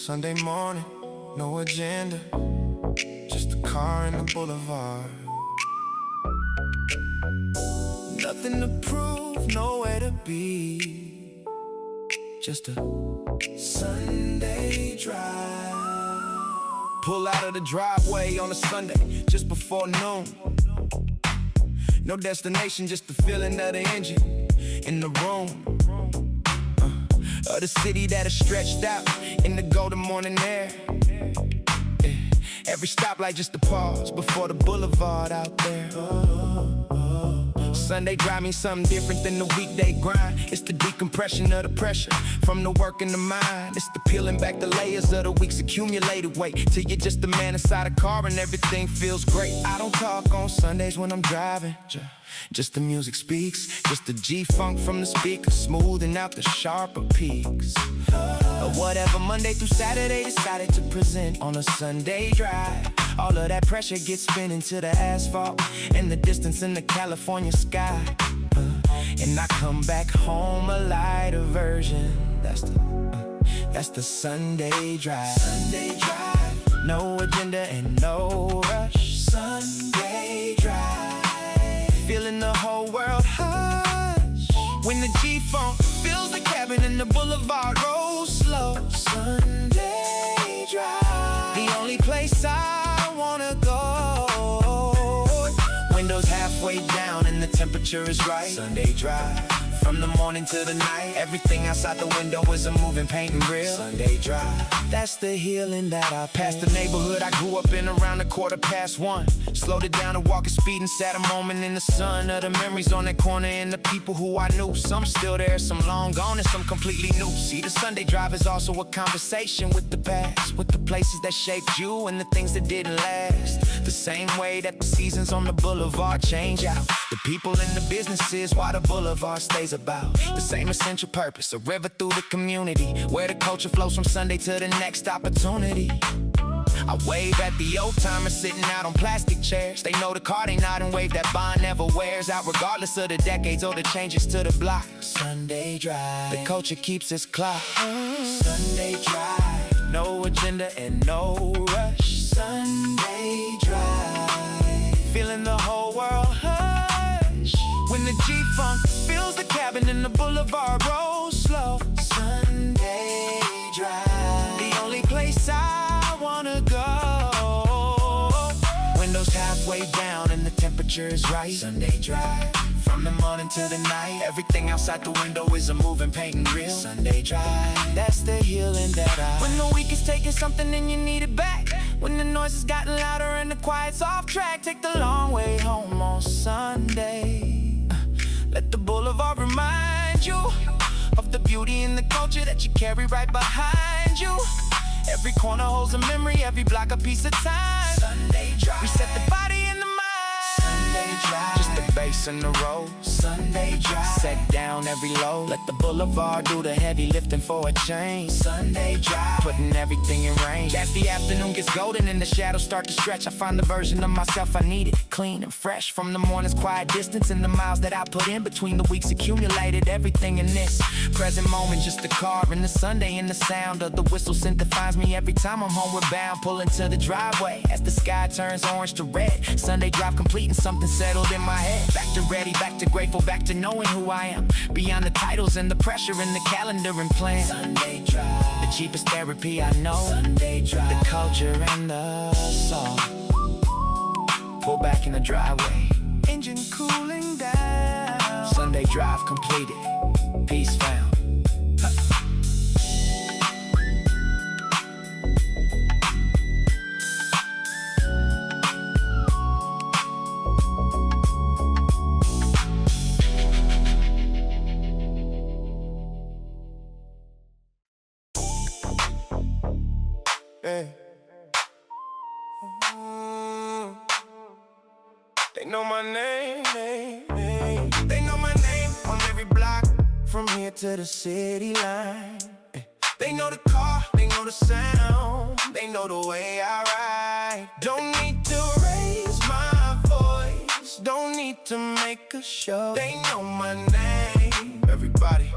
Sunday morning, no agenda, just a car and the boulevard. Nothing to prove, nowhere to be, just a Sunday drive. Pull out of the driveway on a Sunday, just before noon. No destination, just the feeling of the engine in the room. Of the city that is stretched out in the golden morning air. Every stoplight just a pause before the boulevard out there. Sunday drive means something different than the weekday grind. It's the decompression of the pressure from the work in the mind. It's the peeling back the layers of the week's accumulated weight, till you're just a man inside a car and everything feels great. I don't talk on Sundays when I'm driving, just the music speaks, just the G-funk from the speaker, smoothing out the sharper peaks. Or whatever Monday through Saturday decided to present on a Sunday drive. All of that pressure gets spin into the asphalt and the distance in the California sky. And I come back home a lighter version. That's the Sunday drive. Sunday drive. No agenda and no rush. Sunday drive. Feeling the whole world hush when the G-funk fills the cabin and the boulevard rolls slow. Sunday drive. The only place I wanna go. Windows halfway down and the temperature is right. Sunday drive. From the morning to the night, everything outside the window is a moving paint and grill. Sunday drive. That's the healing that I past the neighborhood I grew up in around 1:15. Slowed it down to walk at speed and sat a moment in the sun of the memories on that corner and the people who I knew. Some still there, some long gone, and some completely new. See, the Sunday drive is also a conversation with the past, with the places that shaped you and the things that didn't last. The same way that the seasons on the boulevard change out, the people and the businesses why the boulevard stays about the same essential purpose, a river through the community where the culture flows from Sunday to the next opportunity. I wave at the old timers sitting out on plastic chairs. They know the card ain't out and wave that bond never wears out, regardless of the decades or the changes to the block. Sunday drive. The culture keeps its clock. Sunday drive. No agenda and no rush. Sunday drive. Feeling the whole world hush when the G-funk fills the cabin and the boulevard rolls slow. Sunday drive. The only place I wanna go. Windows halfway down and the temperature is right. Sunday drive. From the morning to the night, everything outside the window is a moving paint and grill. Sunday drive. That's the healing that I. When the week is taking something and you need it back, when the noise has gotten louder and the quiet's off track, take the long way home on Sunday. Let the boulevard remind you of the beauty and the culture that you carry right behind you. Every corner holds a memory, every block a piece of time. Sunday drive. Reset the body and the mind. Sunday drive. Just the bass and the roll. Sunday drive. Set down every load. Let the boulevard do the heavy lifting for a change. Sunday drive. Putting everything in range. As the afternoon gets golden and the shadows start to stretch, I find the version of myself I needed, clean and fresh. From the morning's quiet distance and the miles that I put in between the weeks accumulated, everything in this present moment, just a car and the Sunday and the sound of the whistle scent defines me every time I'm homeward bound. Pulling to the driveway as the sky turns orange to red. Sunday drive complete and something settled in my head. Back to ready, back to grateful, back to knowing who I am, beyond the titles and the pressure and the calendar and plan. Sunday drive. The cheapest therapy I know. Sunday drive. The culture and the soul. Pull back in the driveway, engine cooling down. Sunday drive completed, peace found. Hey. They know my name, they know my name on every block, from here to the city line. They know the car, they know the sound, they know the way I ride. Don't need to raise my voice, don't need to make a show. They know my name, everybody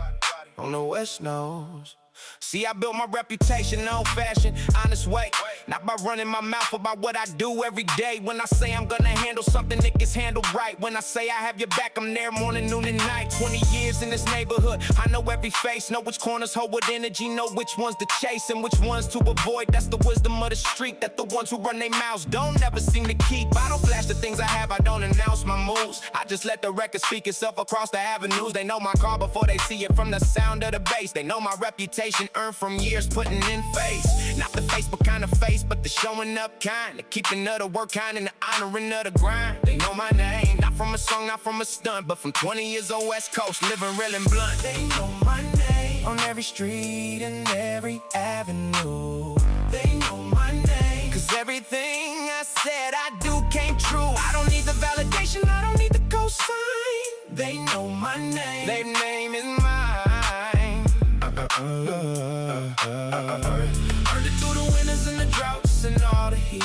on the West knows. See, I built my reputation old-fashioned, honest way. Not by running my mouth about what I do every day. When I say I'm gonna handle something, it gets handled right. When I say I have your back, I'm there morning, noon, and night. 20 years in this neighborhood, I know every face. Know which corners hold with energy, know which ones to chase and which ones to avoid. That's the wisdom of the street, that the ones who run their mouths don't never seem to keep. I don't flash the things I have, I don't announce my moves. I just let the record speak itself across the avenues. They know my car before they see it from the sound of the bass. They know my reputation earned from years putting in face. Not the Facebook kind of face, but the showing up kind, the keeping of the work kind and the honoring of the grind. They know my name, not from a song, not from a stunt, but from 20 years on West Coast, living real and blunt. They know my name on every street and every avenue. They know my name, cause everything I said I do came true. I don't need the validation, I don't need the cosign. They know my name, their name is mine. Earned it through the winters and the droughts and all the heat.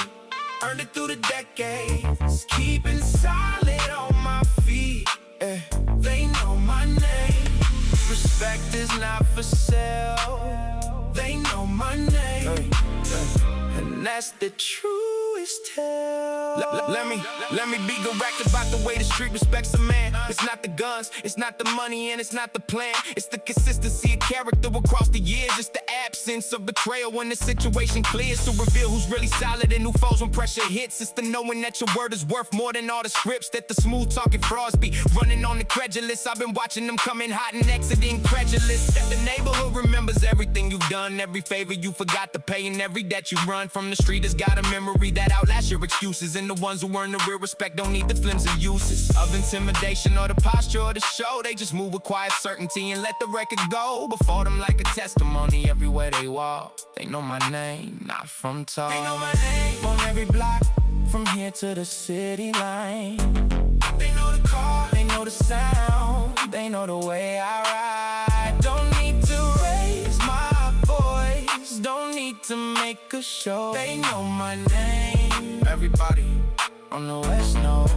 Earned it through the decades, keeping solid on my feet. They know my name. Respect is not for sale. They know my name, and that's the truest tale. Let me be direct about the way the street respects a man. It's not the guns, it's not the money, and it's not the plan. It's the consistency of character across the years. It's the absence of betrayal when the situation clears, to reveal who's really solid and who falls when pressure hits. It's the knowing that your word is worth more than all the scripts that the smooth talking frauds be running on the credulous. I've been watching them come in hot and exit incredulous. That the neighborhood remembers everything you've done, every favor you forgot to pay, and every debt you run from the street has got a memory that outlasts your excuses. And the ones who earn the real respect don't need the flimsy uses of intimidation or the posture or the show. They just move with quiet certainty and let the record go before them like a testimony everywhere they walk. They know my name, not from talk. They know my name on every block, from here to the city line. They know the car, they know the sound, they know the way I ride. Don't need to raise my voice, don't need to make a show. They know my name. Everybody on the West knows.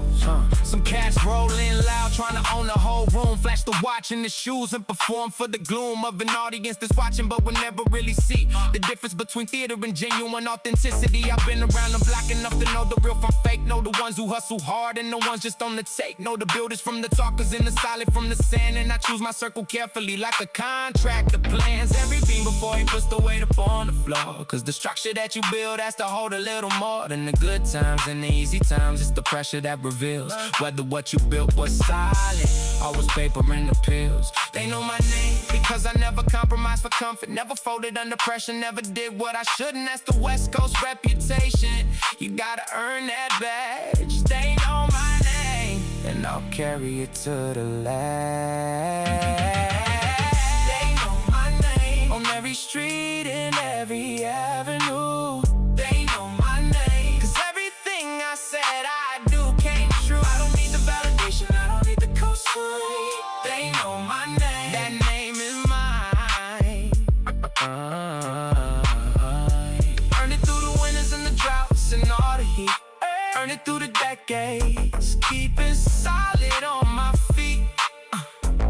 Some cats rolling loud, trying to own the whole room. Flash the watch in the shoes and perform for the gloom of an audience that's watching but will never really see the difference between theater and genuine authenticity. I've been around the block enough to know the real from fake. Know the ones who hustle hard and the ones just on the take. Know the builders from the talkers and the solid from the sand. And I choose my circle carefully like a contractor plans every beam before he puts the weight up on the floor. Cause the structure that you build has to hold a little more than the good times and the easy times. It's the pressure that reveals whether what you built was solid or was paper in the pills. They know my name because I never compromised for comfort, never folded under pressure, never did what I shouldn't. That's the West Coast reputation. You gotta earn that badge. They know my name, and I'll carry it to the last. They know my name on every street and every avenue. They know my name, cause everything I said I do came true. I don't need the validation, I don't need the cosign. They know my name, that name is mine. Earned it through the winters and the droughts and all the heat. Earned it through the decades, keeping solid on my feet.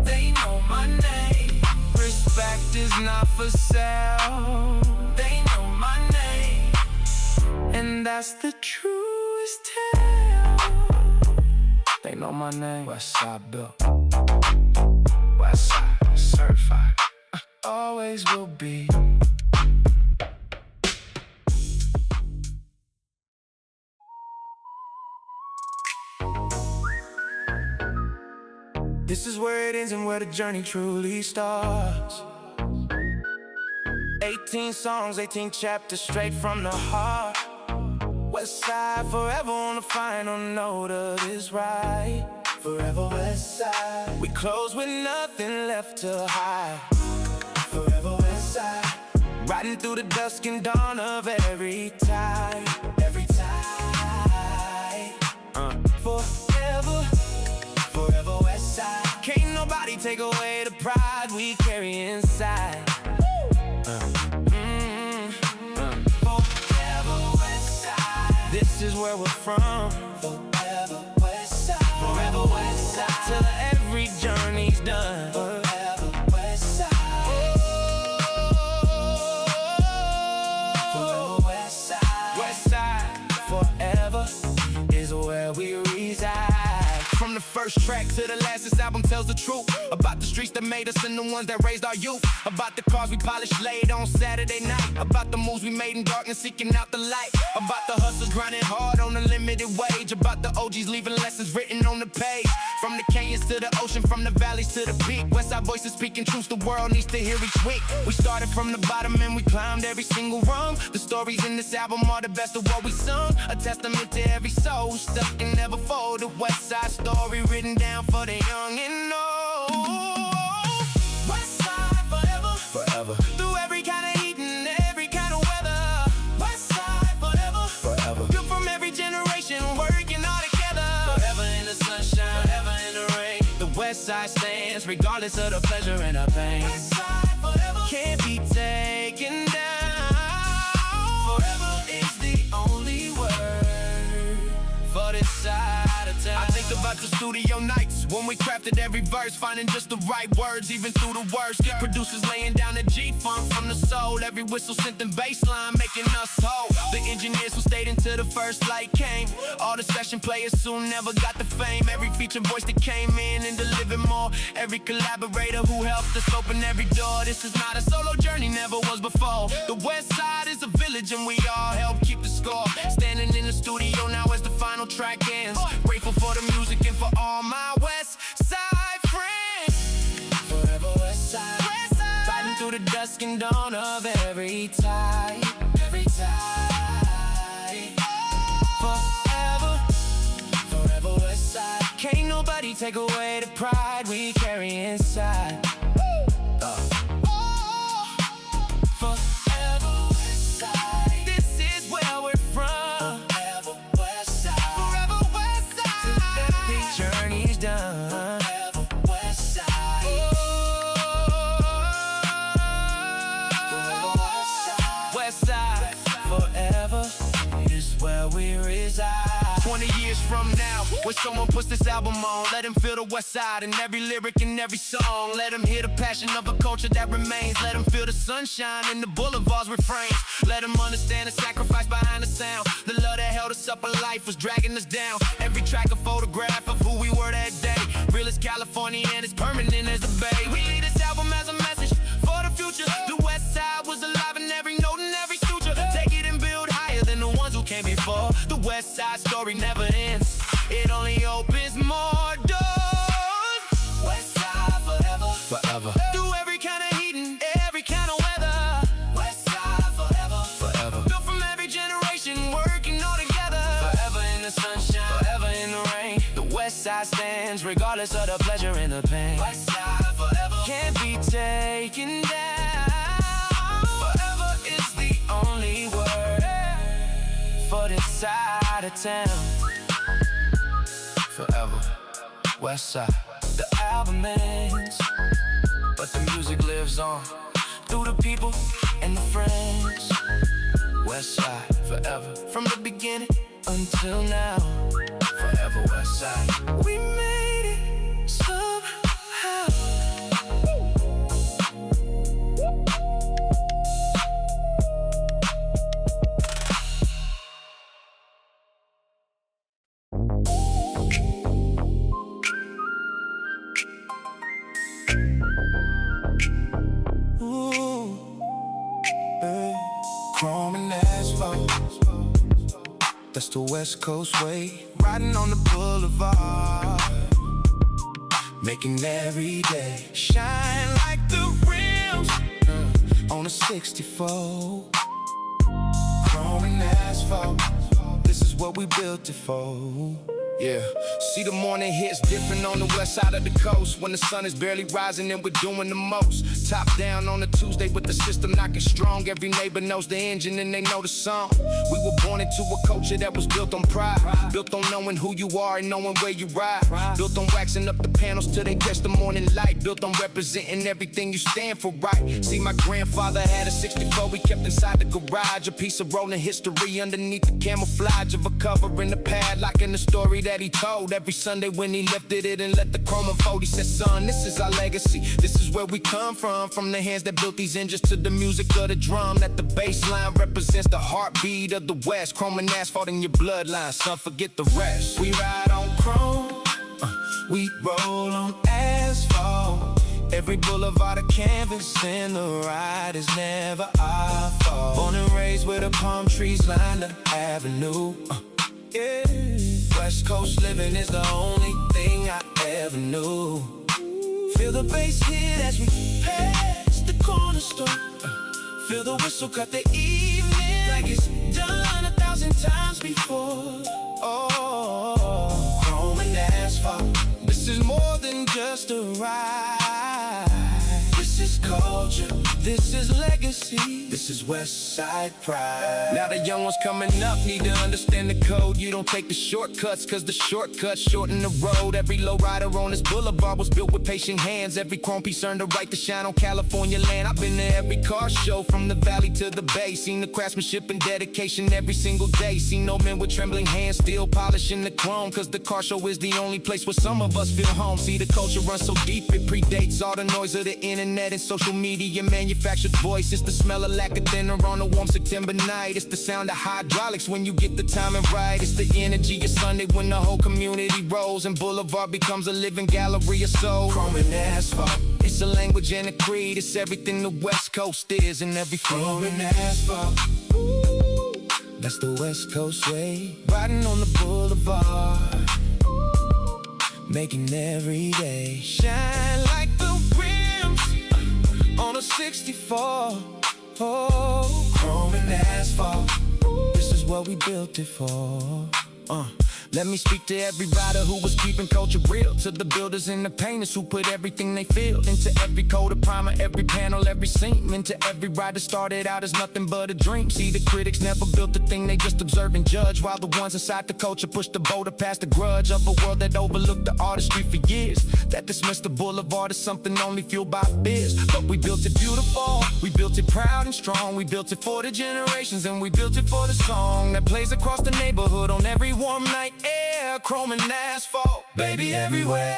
They know my name. Respect is not for sale. They know my name, and that's the truest tale. They know my name. Westside built, Westside certified, always will be. This is where it ends and where the journey truly starts. 18 songs, 18 chapters, straight from the heart. Westside forever on the final note of this ride. Forever Westside. We close with nothing left to hide. Forever Westside. Riding through the dusk and dawn of every tide. Every tide. Forever, forever Westside. Can't nobody take away the pride we carry inside. Forever Westside. This is where we're from. Forever Westside. Forever Westside. Till every journey's done. Forever Westside. Oh, first track to the last, this album tells the truth about the streets that made us and the ones that raised our youth. About the cars we polished late on Saturday night. About the moves we made in darkness, seeking out the light. About the hustlers grinding hard on a limited wage. About the OGs leaving lessons written on the page. From the canyons to the ocean, from the valleys to the peak. Westside voices speaking truths the world needs to hear each week. We started from the bottom and we climbed every single rung. The stories in this album are the best of what we sung. A testament to every soul stuck and never fold. The Westside story written down for the young and old. Westside forever, forever. Through every kind of heat and every kind of weather. Westside forever, forever. Built from every generation, working all together. Forever in the sunshine, forever in the rain. The Westside stands regardless of the pleasure and the pain. Westside forever, can't be taken down. Forever is the only word for this side of town. I think about the studio nights when we crafted every verse, finding just the right words even through the worst. Producers laying down the G-funk from the soul. Every whistle sent the bass line making us whole. The engineers who stayed until the first light came. All the session players soon never got the fame. Every featured voice that came in and delivered more. Every collaborator who helped us open every door. This is not a solo journey, never was before. The Westside is a village and we all help keep the score. Standing in the studio now as the final track ends. Grateful for the music and for all my Westside friends. Forever Westside, Westside. Fighting through the dusk and dawn of every tide. Every tide. Forever, forever Westside. Can't nobody take away the pride we carry inside. Forever Westside. This is where we're from. Forever Westside. Forever Westside. Till every journey's done. Forever Westside. Forever Westside. Westside. Forever is where we reside. 20 years from now, when someone puts this album on, let them feel the Westside in every lyric and every song. Let them hear the passion of a culture that remains. Let them feel the sunshine in the boulevard's refrains. Let them understand the sacrifice behind the sound. The love that held us up in life was dragging us down. Every track a photograph of who we were that day. Real as California and it's permanent as a bay. We leave this album as a message for the future. The Westside was alive in every note and every suture. Take it and build higher than the ones who came before. The Westside story never ends. It only opens more doors. Westside forever, forever. Through every kind of heat and every kind of weather. Westside forever, forever. Built from every generation, working all together. Forever in the sunshine, forever in the rain. The Westside stands regardless of the pleasure and the pain. Westside forever, can't be taken down. Forever is the only word for this side of town. Forever Westside. The album ends, but the music lives on through the people and the friends. Westside forever, from the beginning until now. Forever Westside. We made it somehow. Chrome and asphalt, that's the West Coast way. Riding on the boulevard, making every day shine like the rims on a 64. Chrome and asphalt, this is what we built it for. Yeah, see the morning hits different on the west side of the coast. When the sun is barely rising and we're doing the most. Top down on a Tuesday with the system knocking strong. Every neighbor knows the engine and they know the song. We were born into a culture that was built on pride. Built on knowing who you are and knowing where you ride. Built on waxing up the panels till they catch the morning light. Built on representing everything you stand for, right? See, my grandfather had a 64 we kept inside the garage. A piece of rolling history underneath the camouflage of a cover in the padlock in the story that he told every Sunday when he lifted it and let the chrome unfold. He said, son, this is our legacy. This is where we come from the hands that built these engines to the music of the drum. That the bass line represents the heartbeat of the West. Chrome and asphalt in your bloodline, son, forget the rest. We ride on chrome, We roll on asphalt. Every boulevard a canvas and the ride is never our fault. Born and raised where the palm trees line the avenue. Yeah. West Coast living is the only thing I ever knew. Feel the bass hit as we pass the corner store. Feel the whistle cut the evening like it's done 1,000 times before. Oh, chrome and asphalt. This is more than just a ride. This is culture, this is legacy, this is West Side pride. Now the young ones coming up need to understand the code. You don't take the shortcuts, cause the shortcuts shorten the road. Every lowrider on this boulevard was built with patient hands. Every chrome piece earned the right to shine on California land. I've been to every car show from the valley to the bay. Seen the craftsmanship and dedication every single day. Seen no men with trembling hands still polishing the chrome, cause the car show is the only place where some of us feel home. See, the culture runs so deep it predates all the noise of the internet and social media manufactured voice. It's the smell of lacquer thinner on a warm September night. It's the sound of hydraulics when you get the timing right. It's the energy of Sunday when the whole community rolls and Boulevard becomes a living gallery of soul. Chrome and asphalt, it's a language and a creed. It's everything the West Coast is and every chrome and asphalt. Ooh, that's the West Coast way. Riding on the boulevard, making every day shine like the rims on a 64. Oh, chrome and asphalt, this is what we built it for. Let me speak to every rider who was keeping culture real, to the builders and the painters who put everything they feel into every coat of primer, every panel, every seam. Into every rider started out as nothing but a dream. See, the critics never built the thing, they just observe and judge, while the ones inside the culture push the boulder past the grudge of a world that overlooked the artistry for years, that dismissed the boulevard as something only fueled by biz. But we built it beautiful, we built it proud and strong. We built it for the generations and we built it for the song that plays across the neighborhood on every warm night air. Chrome and asphalt, baby, everywhere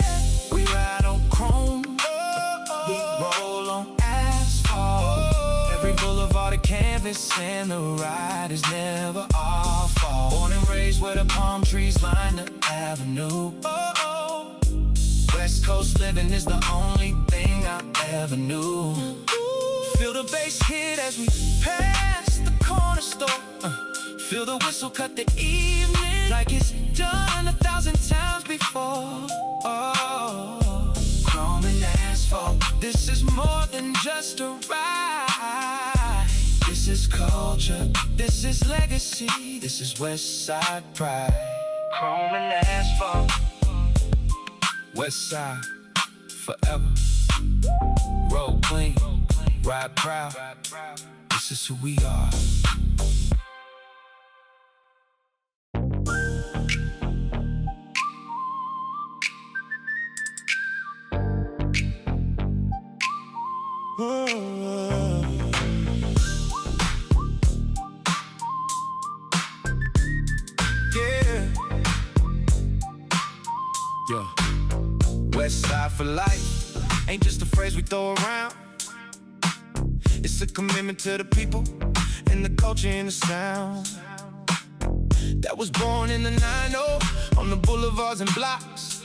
we ride on chrome, we roll on asphalt. Every boulevard a canvas and the ride is never our fault. Born and raised where the palm trees line the avenue. West Coast living is the only thing I ever knew. Feel the bass hit as we pass the corner store. Feel the whistle cut the evening like it's done 1,000 times before. Oh, chrome and asphalt, this is more than just a ride. This is culture, this is legacy, this is West Side pride. Chrome and asphalt, West Side forever. Roll clean, ride proud, this is who we are. Yeah. West Side for life ain't just a phrase we throw around. It's a commitment to the people and the culture and the sound that was born in the 90 on the boulevards and blocks.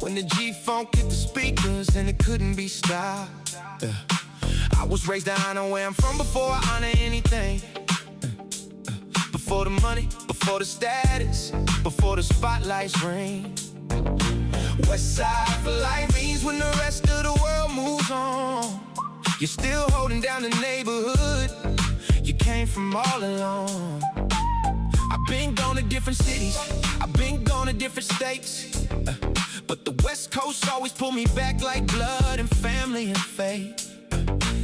When the G-Funk hit the speakers and it couldn't be stopped. I was raised to honor where I'm from before I honor anything. Before the money, before the status, before the spotlights ring. West Side for life means when the rest of the world moves on, you're still holding down the neighborhood you came from all along. I've been gone to different cities, I've been gone to different states, but the West Coast always pull me back like blood and family and faith.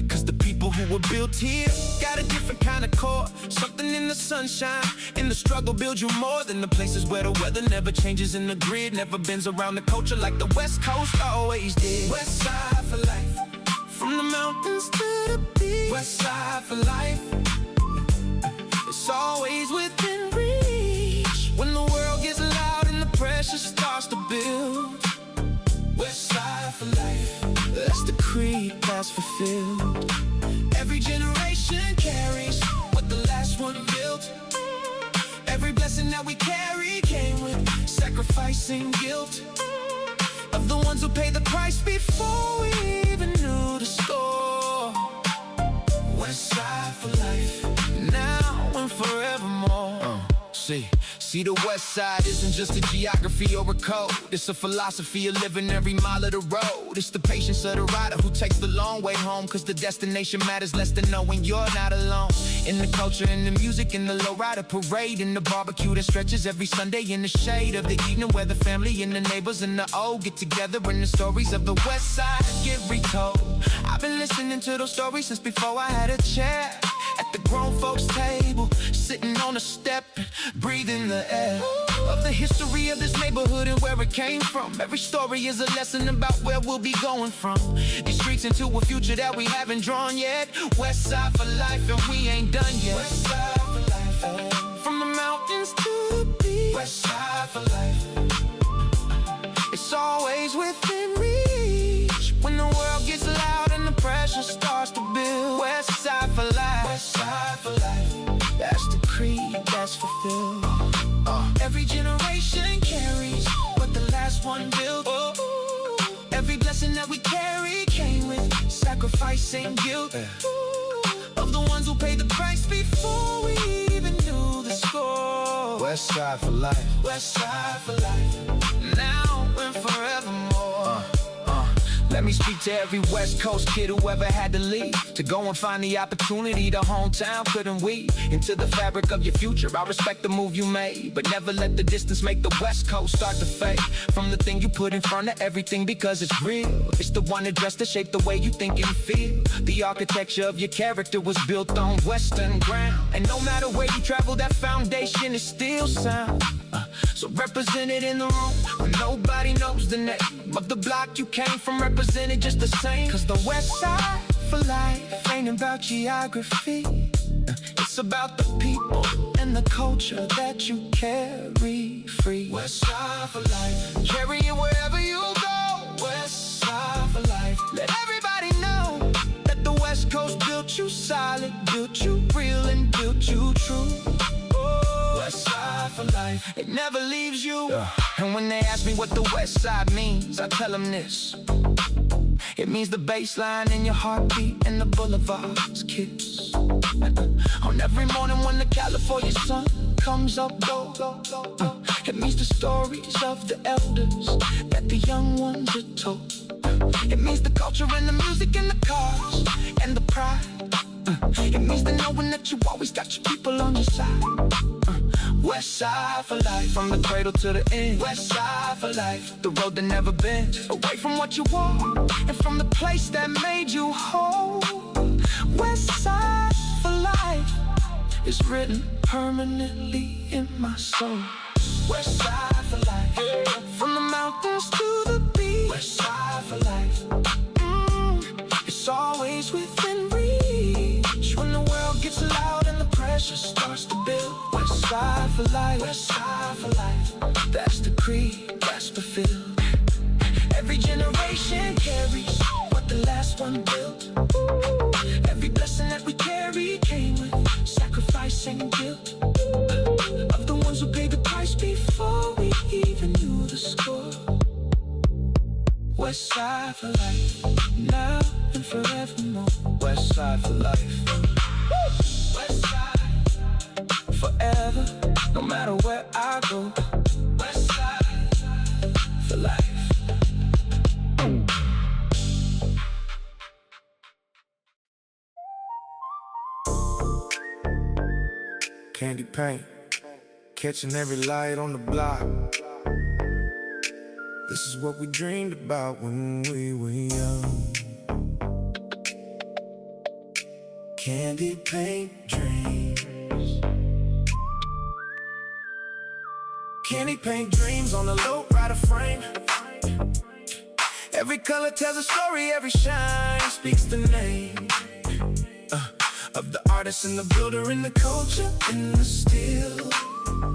Cause the people who were built here got a different kind of core. Something in the sunshine, in the struggle builds you more than the places where the weather never changes and the grid never bends around the culture like the West Coast always did. West Side for life, from the mountains to the beach. West Side for life, it's always within reach. When the world gets loud and the pressure starts to build. West Side for life, that's the creed that's fulfilled. Every generation carries what the last one built. Every blessing that we carry came with sacrifice sacrificing guilt of the ones who paid the price before we even knew the score. West Side for life, now and forevermore. See, the West Side isn't just a geography or a code. It's a philosophy of living every mile of the road. It's the patience of the rider who takes the long way home, cause the destination matters less than knowing you're not alone. In the culture, in the music, in the Lowrider parade, in the barbecue that stretches every Sunday in the shade of the evening, where the family and the neighbors and the old get together and the stories of the West Side get retold. I've been listening to those stories since before I had a chair at the grown folks table, sitting on a step and breathing the air of the history of this neighborhood and where it came from. Every story is a lesson about where we'll be going from these streets into a future that we haven't drawn yet. West Side for life, and we ain't done yet. West Side for life, from the mountains to the beach. West Side for life, it's always within reach. When the world gets loud and the pressure starts to build. West Side for life, West Side for life, that's the creed that's fulfilled. Every generation carries what the last one built. Every blessing that we carry came with sacrificing guilt of the ones who paid the price before we even knew the score. West Side for life, West Side for life, now and forevermore. Let me speak to every West Coast kid who ever had to leave to go and find the opportunity the hometown couldn't weave into the fabric of your future. I respect the move you made, but never let the distance make the West Coast start to fade from the thing you put in front of everything, because it's real. It's the one addressed to shape the way you think and feel. The architecture of your character was built on Western ground, and no matter where you travel, that foundation is still sound. So represent it in the room when nobody knows the name of the block you came from, represented just the same. Cause the West Side for life ain't about geography, it's about the people and the culture that you carry free. West Side for life, carry it wherever you go. West Side for life, let everybody know that the West Coast built you solid, built you real, and built you true. West Side for life, it never leaves you. And when they ask me what the West Side means, I tell them this: it means the bass line in your heartbeat and the boulevard's kiss. On every morning when the California sun comes up, it means the stories of the elders that the young ones are told. It means the culture and the music and the cars and the pride. It means the knowing that you always got your people on your side. West Side for life, from the cradle to the end. West Side for life, the road that never bends away from what you want and from the place that made you whole. West Side for life is written permanently in my soul. West Side for life, from the mountains to the beach. West Side for life, it's always within reach. When the world gets loud and the pressure starts to build. West Side for life, West Side for life, that's the creed that's fulfilled. Every generation carries what the last one built. Every blessing that we carry came with sacrificing guilt of the ones who paid the price before we even knew the score. West Side for life, now and forevermore. West Side for life, West Side forever, no matter where I go. West Side for life. Candy paint, catching every light on the block. This is what we dreamed about when we were young. Candy paint dreams. Candy paint dreams on the Lowrider frame. Every color tells a story, every shine speaks the name of the artist and the builder and the culture in the steel.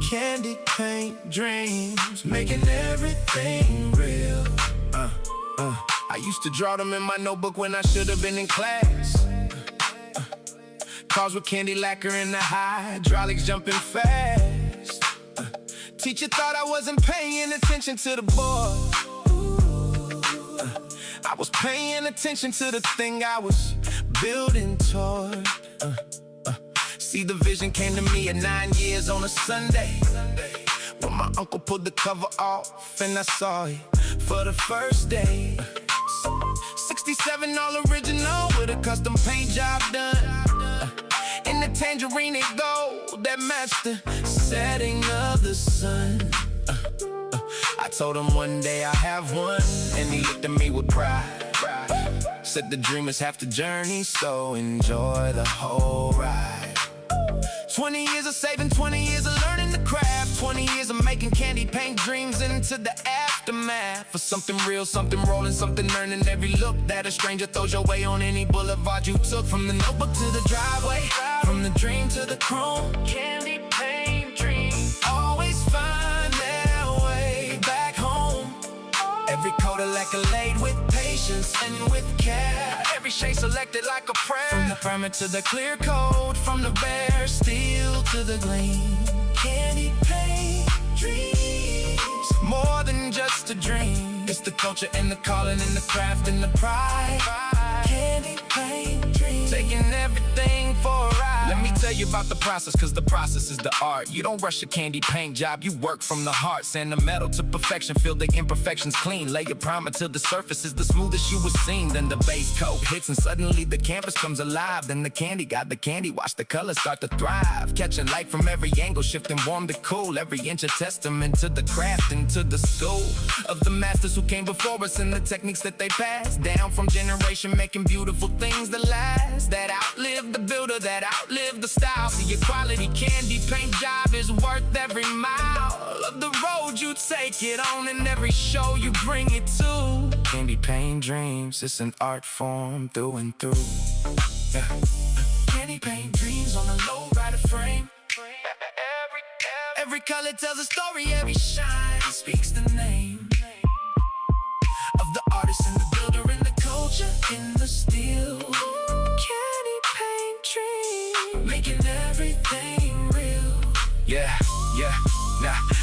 Candy paint dreams, making everything real. I used to draw them in my notebook when I should have been in class. Cars with candy lacquer in the hydraulics jumping fast. Teacher thought I wasn't paying attention to the board. I was paying attention to the thing I was building toward. See, the vision came to me at 9 years on a Sunday, when my uncle pulled the cover off and I saw it for the first day. 67 all original with a custom paint job done. In the tangerine and gold that matched the setting of the sun. I told him one day I have one, and he looked at me with pride. Said the dream is half the journey, so enjoy the whole ride. 20 years of saving, 20 years of learning the craft, 20 years of making candy paint dreams into the aftermath. For something real, something rolling, something earning every look that a stranger throws your way on any boulevard you took. From the notebook to the driveway, from the dream to the chrome, candy paint dreams always find their way back home. Every coat accolade with patience and with care, every shade selected like a prayer. From the permit to the clear coat, from the bare steel to the gleam, candy paint dreams, more than just a dream. It's the culture and the calling and the craft and the pride. Candy paint dreams, taking everything for a ride. Let me tell you about the process, cause the process is the art. You don't rush a candy paint job, you work from the heart. Sand the metal to perfection, feel the imperfections clean. Lay your primer till the surface is the smoothest you have seen. Then the base coat hits and suddenly the canvas comes alive. Then the candy got the candy, watch the colors start to thrive. Catching light from every angle, shifting warm to cool. Every inch a testament to the craft and to the school of the masters who came before us, and the techniques that they passed down from generation, making beautiful things that last, that outlive the builder, that outlive the style. See, your quality candy paint job is worth every mile of the road you take it on, and every show you bring it to. Candy paint dreams, it's an art form through and through. Candy paint dreams on a Lowrider frame. Every color tells a story, every shine speaks the name of the artist and the builder and the culture in the steel. Candy paint dream, making everything real. Yeah.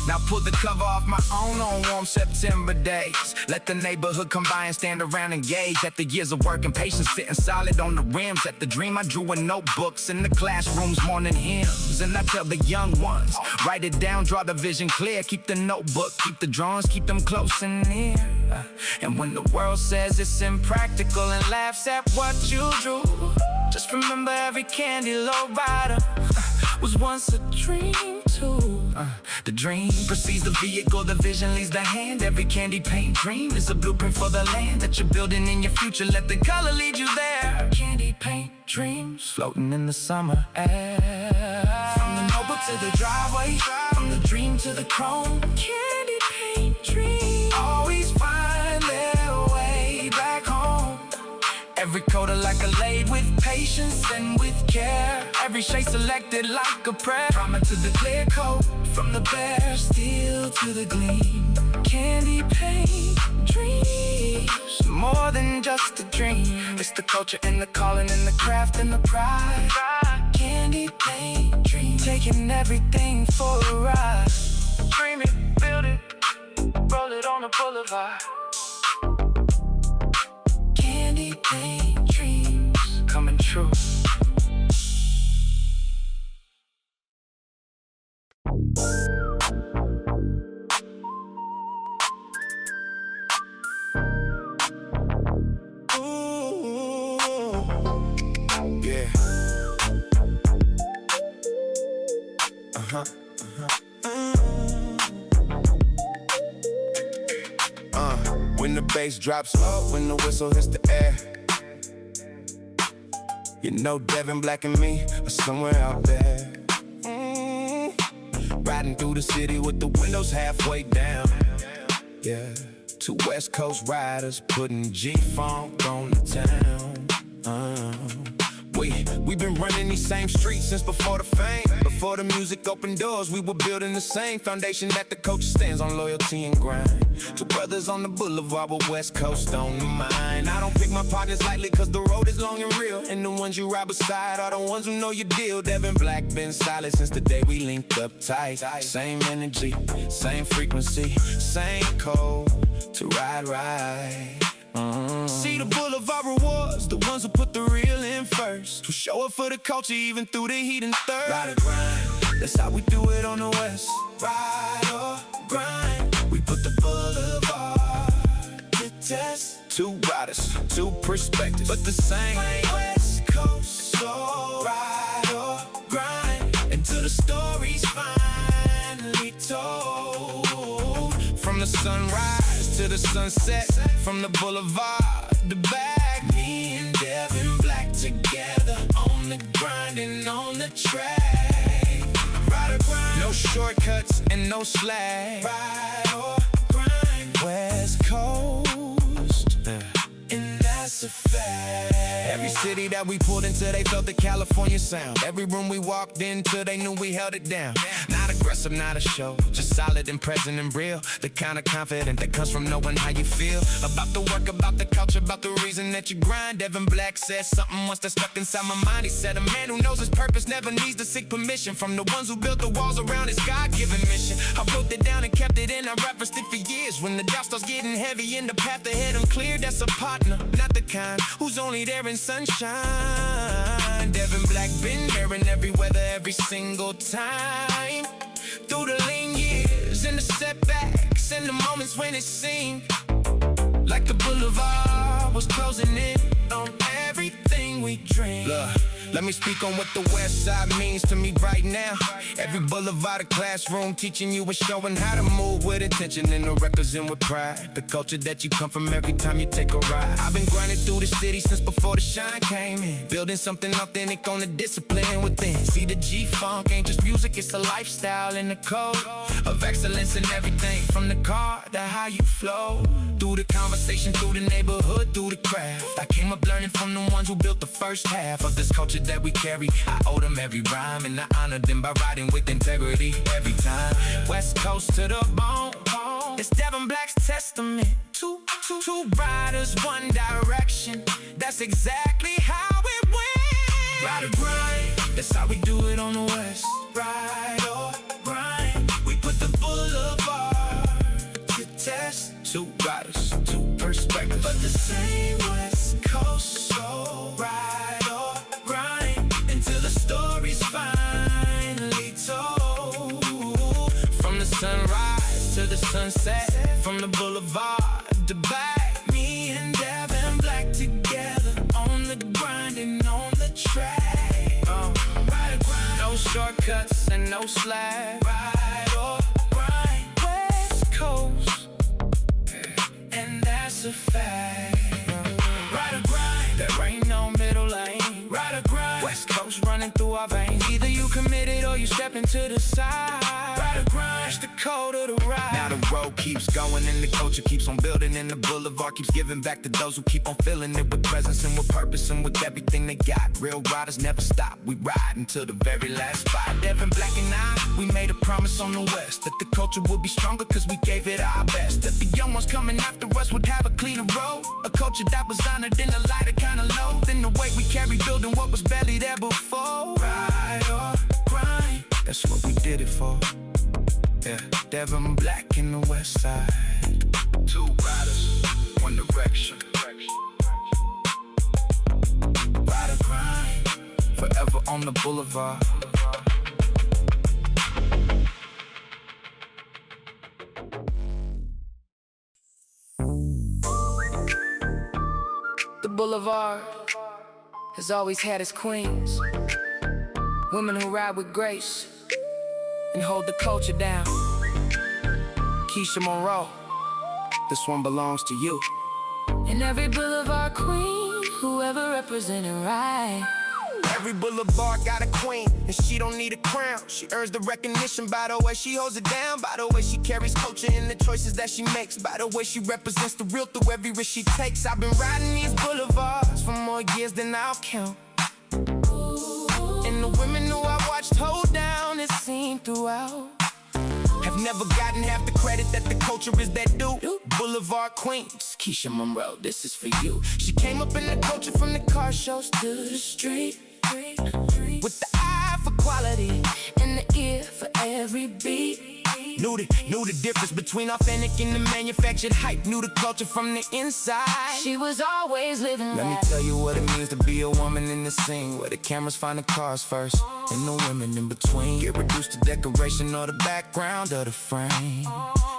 Now pull the cover off my own on warm September days. Let the neighborhood come by and stand around and gaze at the years of work and patience sitting solid on the rims. At the dream I drew in notebooks in the classrooms, morning hymns. And I tell the young ones, write it down, draw the vision clear. Keep the notebook, keep the drawings, keep them close and near. And when the world says it's impractical and laughs at what you drew, just remember every candy Lowrider was once a dream too. The dream precedes the vehicle, the vision leads the hand. Every candy paint dream is a blueprint for the land that you're building in your future. Let the color lead you there. Candy paint dreams floating in the summer air. From the notebook to the driveway, from the dream to the chrome, candy paint dreams always find their way back home. Every coat accolade with patience and with care, every shade selected like a prayer. Primer to the clear coat, from the bare steel to the gleam. Candy paint dreams, more than just a dream. It's the culture and the calling and the craft and the pride. Candy paint dreams, taking everything for a ride. Dream it, build it, roll it on the boulevard. Candy paint dreams coming true. When the bass drops low, when the whistle hits the air, you know Devon, Black and me are somewhere out there. Riding through the city with the windows halfway down. Yeah, two West Coast riders putting G-Funk on the town. We've been running these same streets since before the fame. Before the music opened doors, we were building the same foundation that the culture stands on, loyalty and grind. Two brothers on the boulevard with West Coast on the mind. I don't pick my partners lightly cause the road is long and real. And And the ones you ride beside are the ones who know your deal. Devon Black been solid since the day we linked up tight. Same energy, same frequency, same code to ride right. See the boulevard rewards, the ones who put the real in first, who show up for the culture even through the heat and thirst. Ride or grind, that's how we do it on the west. Ride or grind, we put the boulevard to test. Two riders, two perspectives, but the same West Coast. So ride or grind until the story's finally told. From the sunrise to the sunset, from the boulevard to back. Me and Devon Black together on the grind and on the track. Ride or grind, no shortcuts and no slack. Ride or grind, West Coast, and that's a fact. Every city that we pulled into, they felt the California sound. Every room we walked into, they knew we held it down. Not aggressive, not a show, just solid and present and real. The kind of confidence that comes from knowing how you feel about the work, about the culture, about the reason that you grind. Devon Black said something once that stuck inside my mind. He said a man who knows his purpose never needs to seek permission from the ones who built the walls around his God-given mission. I wrote it down and kept it in, I referenced it for years. When the doubt starts getting heavy and the path ahead unclear, that's a partner, not the kind who's only there in sunshine. Devon Black been there in every weather, every single time. Through the lean years and the setbacks and the moments when it seemed like the boulevard was closing in on everything we dreamed. Look, let me speak on what the West Side means to me right now. Every boulevard, a classroom, teaching you and showing how to move with intention and to represent with pride. The culture that you come from every time you take a ride. I've been grinding through the city since before the shine came in, building something authentic on the discipline within. See, the G-Funk ain't just music, it's a lifestyle and the code of excellence in everything, from the car to how you flow. Through the conversation, through the neighborhood, through the craft, I came up learning from the ones who built the first half of this culture that we carry. I owe them every rhyme and I honor them by riding with integrity every time. West Coast to the bone, it's Devon Black's testament. Two riders, one direction, that's exactly how it went. Ride or grind, that's how we do it on the west. Ride or grind, we put the boulevard to test. Two riders, two perspectives, but the same West Coast. So ride or grind until the story's finally told. From the sunrise to the sunset, from the boulevard to back. Me and Devon Black together on the grind and on the track. Ride or grind, no shortcuts and no slack. Ride or grind, West Coast, and that's a fact. Ride or grind, there ain't no middle lane. Ride or grind, West Coast running through our veins. Either you committed or you stepping to the side. Ride or grind, it's the code of the ride. Now the road keeps going and the culture keeps on building, and the boulevard keeps giving back to those who keep on filling it with presence and with purpose and with everything they got. Real riders never stop, we ride until the very last spot. Devon Black and I, we made a promise on the west that the culture would be stronger cause we gave it our best. That the young ones coming after us would have a cleaner road, a culture that was honored in a lighter kind of low than the weight we carry building what was barely there before. Ride or grind, that's what we did it for. Yeah, Devon Black in the west side. Two riders, one direction. Ride or grind, forever on the boulevard. The boulevard has always had its queens, women who ride with grace and hold the culture down. Keisha Monroe, this one belongs to you. And every boulevard queen, whoever represented right. Every boulevard got a queen, and she don't need a crown. She earns the recognition by the way she holds it down, by the way she carries culture in the choices that she makes, by the way she represents the real through every risk she takes. I've been riding these boulevards for more years than I'll count, and the women who I watched hold down this scene throughout have have never gotten half the credit that the culture is that due. Boulevard Queens, Keisha Monroe, this is for you. She came up in the culture from the car shows to the street, with the eye for quality and the ear for every beat. Knew the difference between authentic and the manufactured hype. Knew the culture from the inside. She was always living that. Let me tell you what it means to be a woman in the scene, where the cameras find the cars first and the women in between get reduced to decoration or the background of the frame.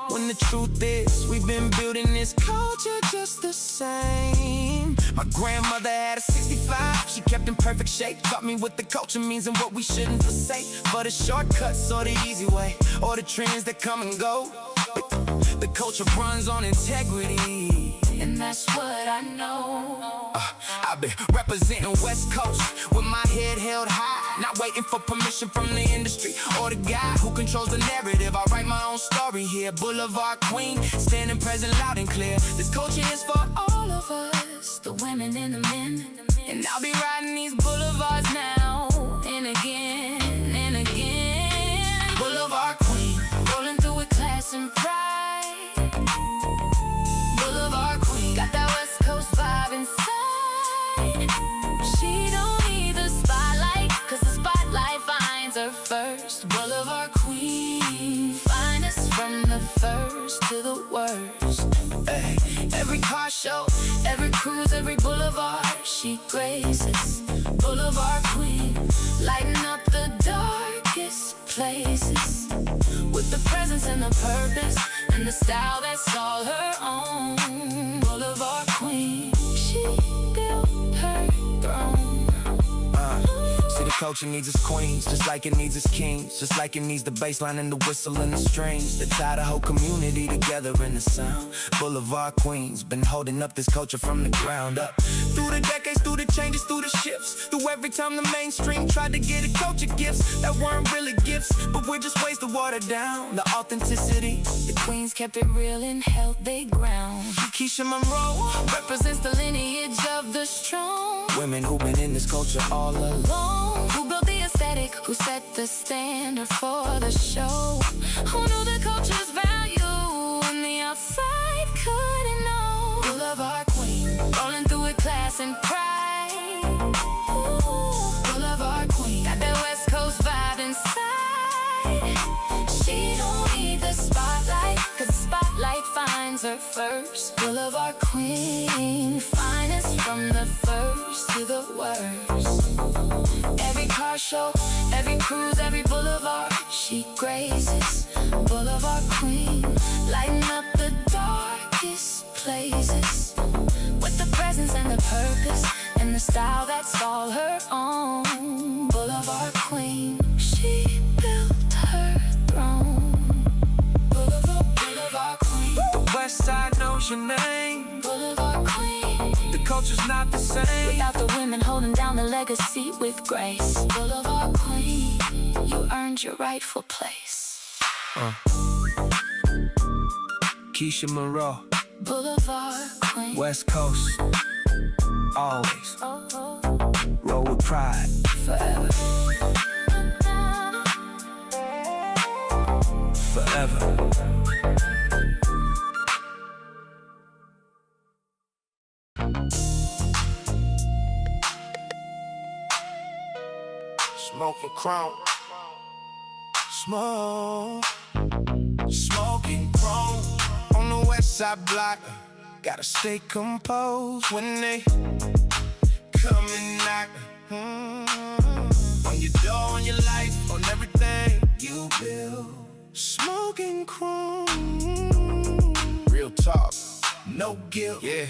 When the truth is, we've been building this culture just the same. My grandmother had a 65. She kept in perfect shape. Taught me what the culture means and what we shouldn't forsake. For the shortcuts or the easy way, or the trends that come and go, the culture runs on integrity, and that's what I know. I've been representing West Coast with my head held high, not waiting for permission from the industry or the guy who controls the narrative. I write my own story here. Boulevard Queen, standing present loud and clear. This culture is for all of us, the women and the men, and I'll be riding these boulevards now and again and again. Boulevard Queen, rolling through with class and pride. Boulevard Queen, got that West Coast vibe inside. She don't need the spotlight, cause the spotlight finds her first. Boulevard Queen, finest from the first to the worst. Hey, every car show, every cruise, every boulevard she graces. Boulevard Queen, lighting up the darkest places, with the presence and the purpose and the style that's all her own. Boulevard Queen, she built her throne. See, the culture needs its queens, just like it needs its kings, just like it needs the bass line and the whistle and the strings that tie the whole community together in the sound. Boulevard Queens, been holding up this culture from the ground up. Through the decades, through the changes, through the shifts, through every time the mainstream tried to get it culture gifts that weren't really gifts, but we're just ways to water down the authenticity. The queens kept it real and held they ground. Keisha Monroe represents the lineage of the strong women who've been in this culture all along, who built the aesthetic, who set the standard for the show, who knew the culture's value when the outside couldn't know. Boulevard Queen, rolling through with class and pride. Ooh, Boulevard Queen, got that West Coast vibe inside. She don't need the spotlight, cause the spotlight finds her first. Boulevard Queen, finest from the first to the worst. Every car show, every cruise, every boulevard she graces. Boulevard Queen, lighting up the darkest places, with the presence and the purpose and the style that's all her own. Boulevard Queen, she built her throne. Boulevard Queen, the West Side knows your name. Boulevard Queen, the culture's not the same without the women holding down the legacy with grace. Boulevard Queen, you earned your rightful place. Keisha Monroe, Boulevard Queen, West Coast, always. Roll with pride, forever. Forever. Smoking chrome, smoking chrome on the west side block. Gotta stay composed when they come and knock on your door, on your life, on everything you build. Smoking chrome, real talk, no guilt. Yeah.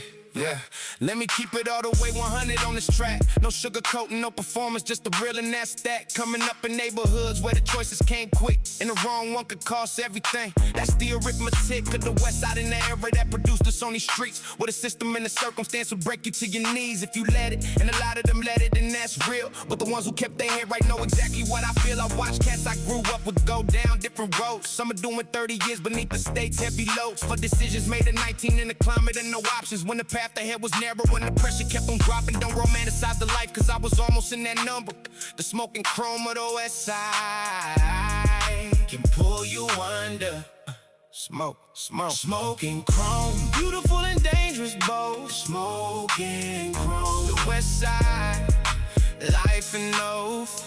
Let me keep it all the way 100 on this track. No sugarcoating, no performance, just the real and that's that. Coming up in neighborhoods where the choices came quick, and the wrong one could cost everything. That's the arithmetic of the west side in the era that produced us on these streets, where the system and the circumstance would break you to your knees if you let it. And a lot of them let it, and that's real. But the ones who kept their head right know exactly what I feel. I watched cats I grew up with go down different roads. Some are doing 30 years beneath the state's heavy loads for decisions made at 19 in the climate and no options. When the path ahead was narrow and the pressure kept on dropping. Don't romanticize the life, cause I was almost in that number. The smoking chrome of the west side. can pull you under. Smoke, smoke, smoking chrome. Beautiful and dangerous both. Smoking chrome. The West Side, life and oath.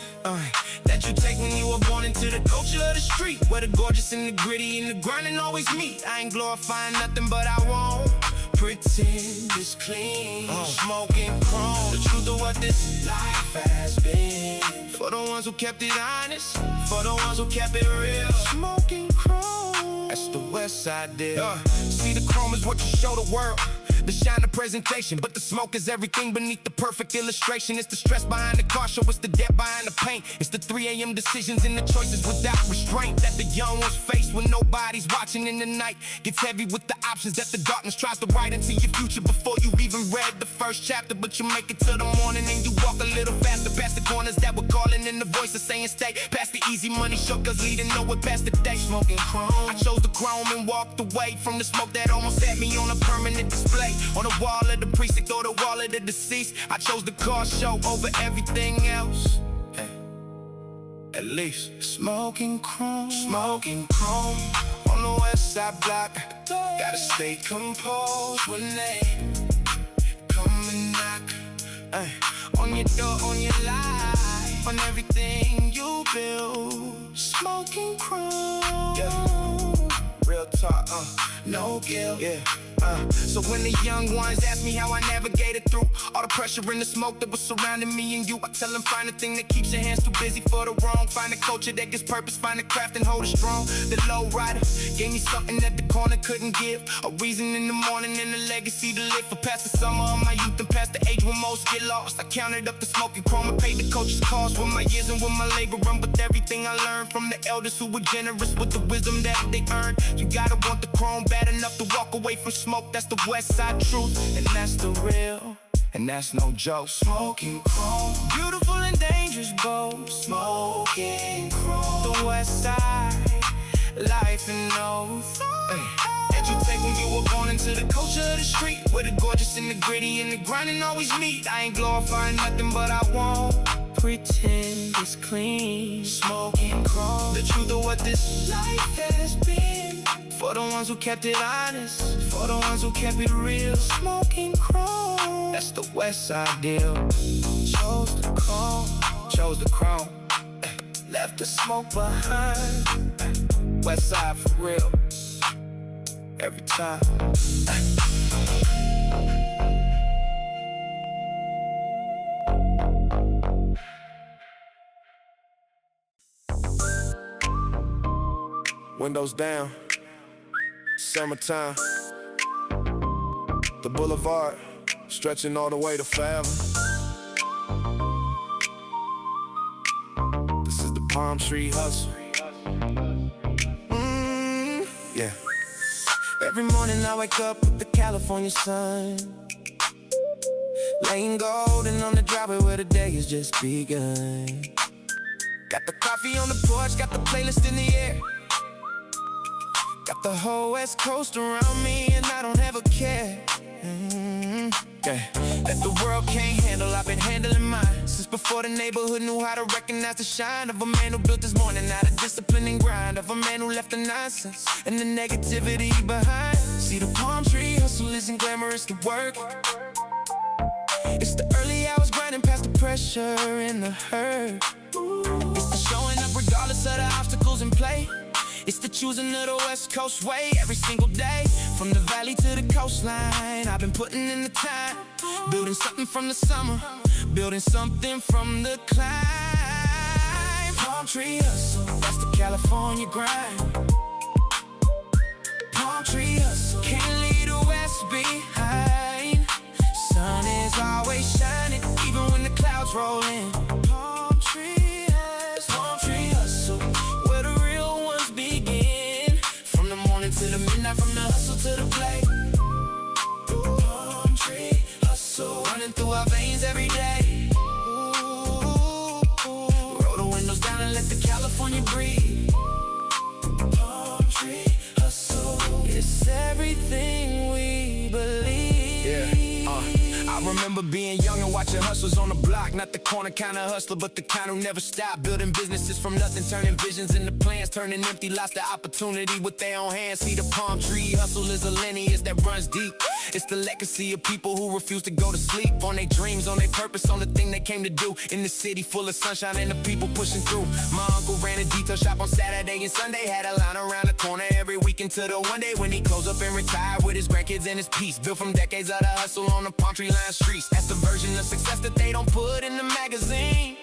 That you take when you were born into the culture of the street, where the gorgeous and the gritty and the grinding always meet. I ain't glorifying nothing, but I won't pretend it's clean. Smoking chrome, the truth of what this life has been. For the ones who kept it honest, for the ones who kept it real. Smoking chrome, that's the West Side deal. See, the chrome is what you show the world, the shine of presentation, but the smoke is everything beneath the perfect illustration. It's the stress behind the car show, it's the depth behind the paint. It's the 3 a.m. decisions and the choices without restraint that the young ones face when nobody's watching in the night. Gets heavy with the options that the darkness tries to write into your future before you even read the first chapter. But you make it to the morning and you walk a little faster past the corners that were calling in the voices saying stay. Past the easy money shortcuts leading nowhere past the day. Smoking chrome, I chose the chrome and walked away from the smoke that almost had me on a permanent display. On the wall of the precinct or the wall of the deceased, I chose the car show over everything else. Hey, at least smoking chrome, smoking chrome on the West Side block. Gotta stay composed when they come and knock. On your door, on your life, on everything you build. Smoking chrome, yeah. Real talk, no guilt, yeah. So when the young ones ask me how I navigated through all the pressure and the smoke that was surrounding me and you, I tell them find the thing that keeps your hands too busy for the wrong. Find a culture that gives purpose, find a craft and hold it strong. The Lowrider gave me something that the corner couldn't give, a reason in the morning and a legacy to live for past the summer of my youth and past the age when most get lost. I counted up the smoking chrome and paid the coach's cost with my years and with my labor and with everything I learned from the elders who were generous with the wisdom that they earned. You gotta want the chrome bad enough to walk away from smoke. That's the West Side truth, and that's the real, and that's no joke. Smoking chrome, beautiful and dangerous both. Smoking chrome, the West Side, life and oath. That you take when you were born into the culture of the street, where the gorgeous and the gritty and the grinding always meet. I ain't glorifying nothing, but I won't pretend it's clean. Smoking chrome, the truth of what this life has been. For the ones who kept it honest, for the ones who kept it real. Smoking chrome, that's the West Side deal. Chose the chrome, chose the chrome, left the smoke behind. West Side for real, every time. Windows down, summertime. The boulevard stretching all the way to forever. This is the palm tree hustle. Yeah. Every morning I wake up with the California sun, laying golden on the driveway where the day has just begun. Got the coffee on the porch, got the playlist in the air. Got the whole West Coast around me and I don't ever care. That the world can't handle, I've been handling mine since before the neighborhood knew how to recognize the shine of a man who built his morning out of discipline and grind, of a man who left the nonsense and the negativity behind. See, the palm tree hustle isn't glamorous to work. It's the early hours grinding past the pressure and the hurt. It's the showing up regardless of the obstacles in play. It's the choosing of the West Coast way every single day. From the valley to the coastline, I've been putting in the time, building something from the summer, building something from the climb. Palm tree hustle, that's the California grind. Palm tree hustle, can't leave the West behind. Sun is always shining, even when the clouds roll in. Palm tree hustle, where the real ones begin. From the morning to the midnight, from the hustle to the play. Palm tree hustle, running through our veins every day. Roll the windows down and let the California breathe. Palm tree hustle, it's everything we believe. Yeah, I remember remember being young and watching hustlers on the block. Not the corner kind of hustler, but the kind who never stopped. Building businesses from nothing, turning visions into plans, turning empty lots to opportunity with their own hands. See, the palm tree hustle is a lineage that runs deep. It's the legacy of people who refuse to go to sleep on their dreams, on their purpose, on the thing they came to do. In the city full of sunshine and the people pushing through. My uncle ran a detail shop on Saturday and Sunday. Had a line around the corner every weekend till the one day when he closed up and retired with his grandkids and his peace. Built from decades of the hustle on the palm tree line streets. That's the version of success that they don't put in the magazine.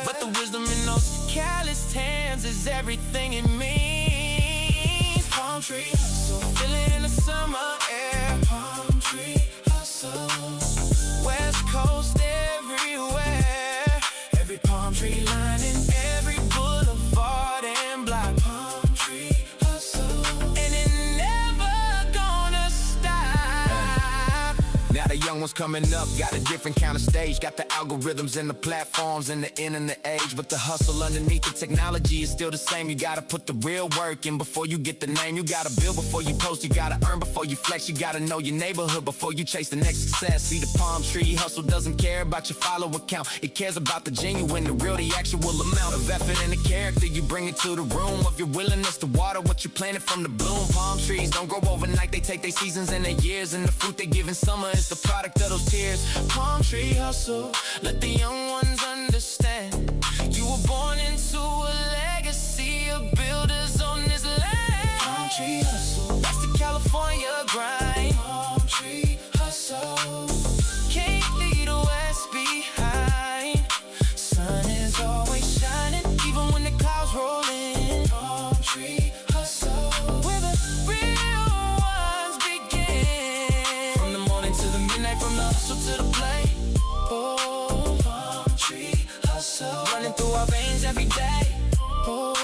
But the wisdom in those calloused hands is everything it means. Palm tree hustle, feel it in the summer air. Palm tree hustle, West Coast everywhere. Every palm tree line in every boulevard and block. Palm tree hustle, and it never gonna stop. Now the young ones coming up got a different kind of stage. Got the algorithms and the platforms and the end and the age. But the hustle underneath the technology is still the same. You gotta put the real work in before you get the name. You gotta build before you post. You gotta earn before you flex. You gotta know your neighborhood before you chase the next success. See, the palm tree hustle doesn't care about your follower count. It cares about the genuine, the real, the actual amount of effort and the character you bring into the room. Of your willingness to water what you planted from the bloom. Palm trees don't grow overnight. They take their seasons and their years. And the fruit they give in summer is the product of those tears. Palm tree hustle, let the young ones understand. You were born into a legacy of builders on this land. Palm tree hustle, that's the California grind. Palm tree hustle, can't leave the West behind. Sun is always shining, even when the clouds roll in. Palm tree hustle, where the real ones begin. From the morning to the midnight, from the hustle to the play. Oh, palm tree hustle, running through our veins every day. Roll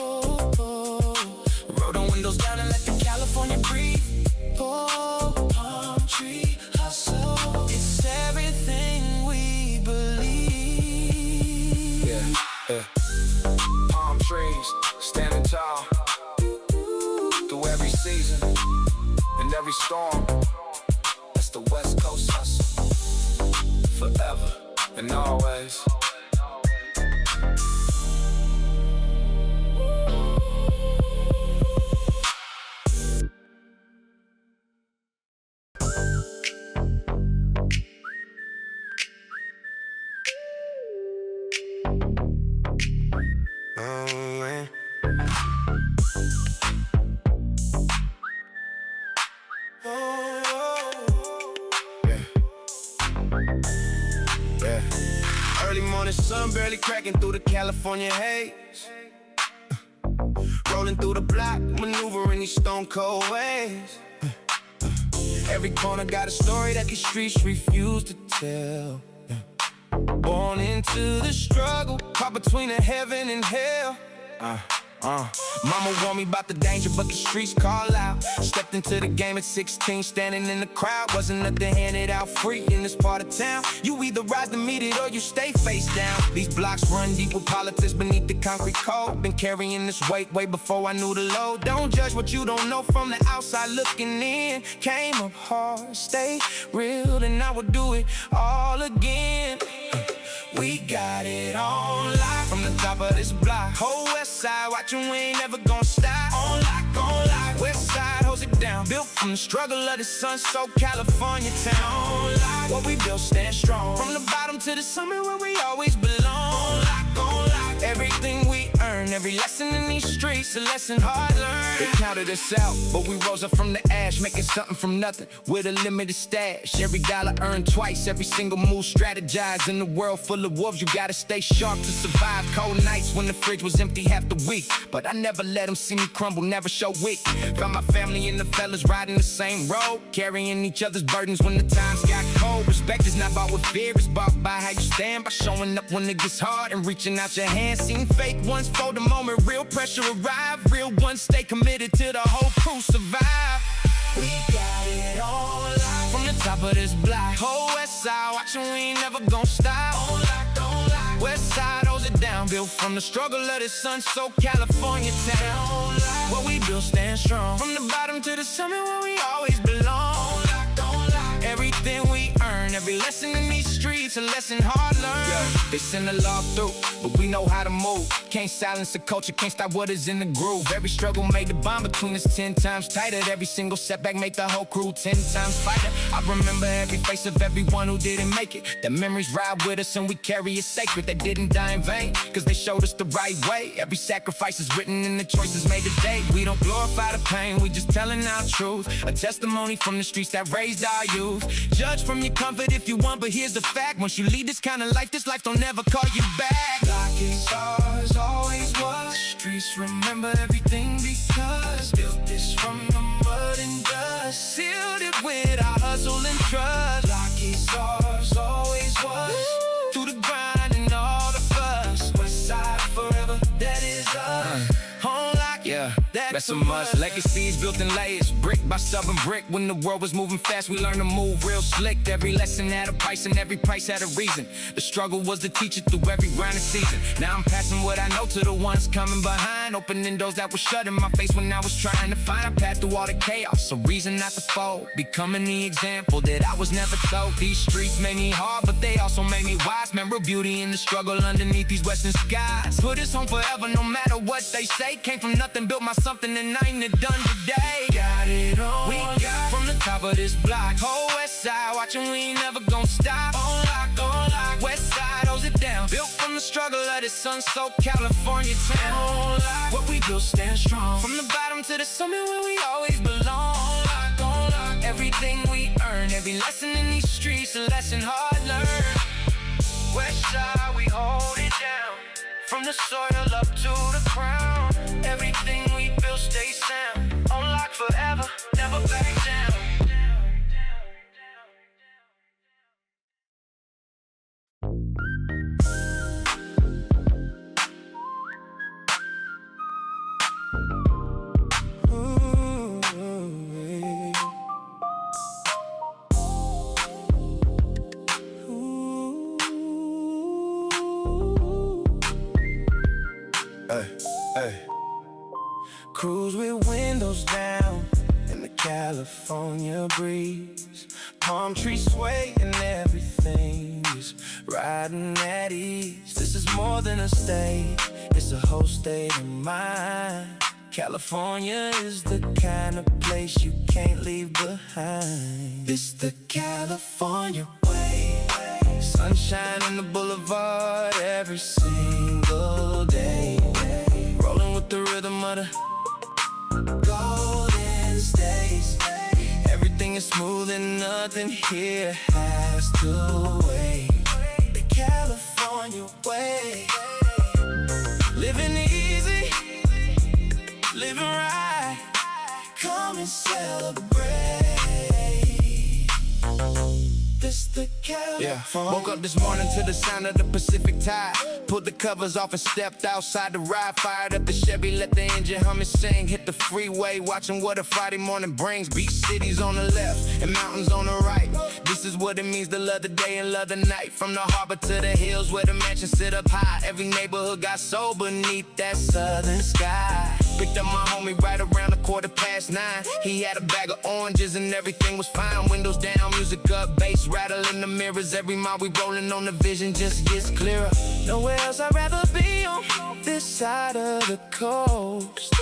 the windows down and let the California breathe. Oh, palm tree hustle, it's everything we believe. Yeah. Palm trees standing tall through every season and every storm. That's the West Coast hustle, forever and always. Early morning sun barely cracking through the California haze. Rolling through the block, maneuvering these stone cold ways. Every corner got a story that these streets refuse to tell. Born into the struggle, caught between the heaven and hell. Mama warned me about the danger, but the streets call out. Stepped into the game at 16, standing in the crowd. Wasn't nothing handed out free in this part of town. You either rise to meet it or you stay face down. These blocks run deep with politics beneath the concrete code. Been carrying this weight way before I knew the load. Don't judge what you don't know from the outside looking in. Came up hard, stay real, and I would do it all again. We got it on lock from the top of this block. Whole west side watching, we ain't never gonna stop. On lock, west side holds it down. Built from the struggle of the sun, so California town. On lock, what we built stand strong. From the bottom to the summit where we always belong. On lock, everything we earn, every lesson in these streets, a lesson hard learned. They counted us out, but we rose up from the ash, making something from nothing with a limited stash. Every dollar earned twice, every single move strategized. In a world full of wolves, you gotta stay sharp to survive. Cold nights when the fridge was empty half the week, but I never let them see me crumble, never show weak. Found my family and the fellas riding the same road, carrying each other's burdens when the times got cold. Respect is not bought with fear, it's bought by how you stand, by showing up when it gets hard and reaching out your hand. Seen fake ones for the moment, real pressure arrive. Real ones stay committed till the whole crew survive. We got it all locked from the top of this block. Whole west side watching, we ain't never gon' stop. On lock, west side holds it down. Built from the struggle of the sun, so California town. What we built stand strong. From the bottom to the summit where we always belong. Everything we earn, learn. Every lesson in these streets, a lesson hard learned. Yeah. They send the law through, but we know how to move. Can't silence the culture, can't stop what is in the groove. Every struggle made the bond between us 10 times tighter. Every single setback made the whole crew 10 times fighter. I remember every face of everyone who didn't make it. Their memories ride with us and we carry it sacred. They didn't die in vain, cause they showed us the right way. Every sacrifice is written in the choices made today. We don't glorify the pain, we just telling our truth. A testimony from the streets that raised our youth. Judge from your comfort if you want, but here's the fact. Once you lead this kind of life, this life don't never call you back. Like it's ours, always was. Streets remember everything because built this from the mud and dust. Sealed it with our hustle and trust. Like it's ours, always was. Through the grind and all the fuss. West side forever, that is us. Home lock, yeah, that's a must. Legacies built in layers, brick by stubborn brick. When the world was moving fast, we learned to move real slick. Every lesson had a price and every price had a reason. The struggle was the teacher through every grinding season. Now I'm passing what I know to the ones coming behind, opening doors that were shut in my face when I was trying to find a path through all the chaos. A reason not to fold, becoming the example that I was never told. These streets made me hard, but they also made me wise. Remember beauty in the struggle underneath these western skies. Put us home forever no matter what they say. Came from nothing, built my something, and I ain't it done today. Got it on, we got from the top of this block. Whole west side, watching, we ain't never gon' stop. On lock, west side holds it down. Built from the struggle of this sun-soaked California town. On lock, what we built stand strong. From the bottom to the summit where we always belong. On lock, everything we earn. Every lesson in these streets, a lesson hard learned. West side, we hold it down. From the soil up to the crown. Everything we build stays sound. On lock forever, never back down. Hey. Cruise with windows down in the California breeze. Palm trees sway and everything is riding at ease. This is more than a state, it's a whole state of mind. California is the kind of place you can't leave behind. It's the California way. Sunshine in the boulevard every single day. Rolling with the rhythm of the Golden States. Everything is smooth and nothing here has to wait. The California way. Living easy, living right. Come and celebrate. This the California. Yeah. Woke up this morning to the sound of the Pacific tide. Pulled the covers off and stepped outside the ride. Fired up the Chevy, let the engine hum and sing. Hit the freeway, watching what a Friday morning brings. Beach cities on the left and mountains on the right. This is what it means to love the day and love the night. From the harbor to the hills where the mansions sit up high. Every neighborhood got soul beneath that southern sky. Picked up my homie right around 9:15. He had a bag of oranges and everything was fine. Windows down, music up, bass rattling the mirrors. Every mile we rolling on the vision just gets clearer. Nowhere else I'd rather be on this side of the coast.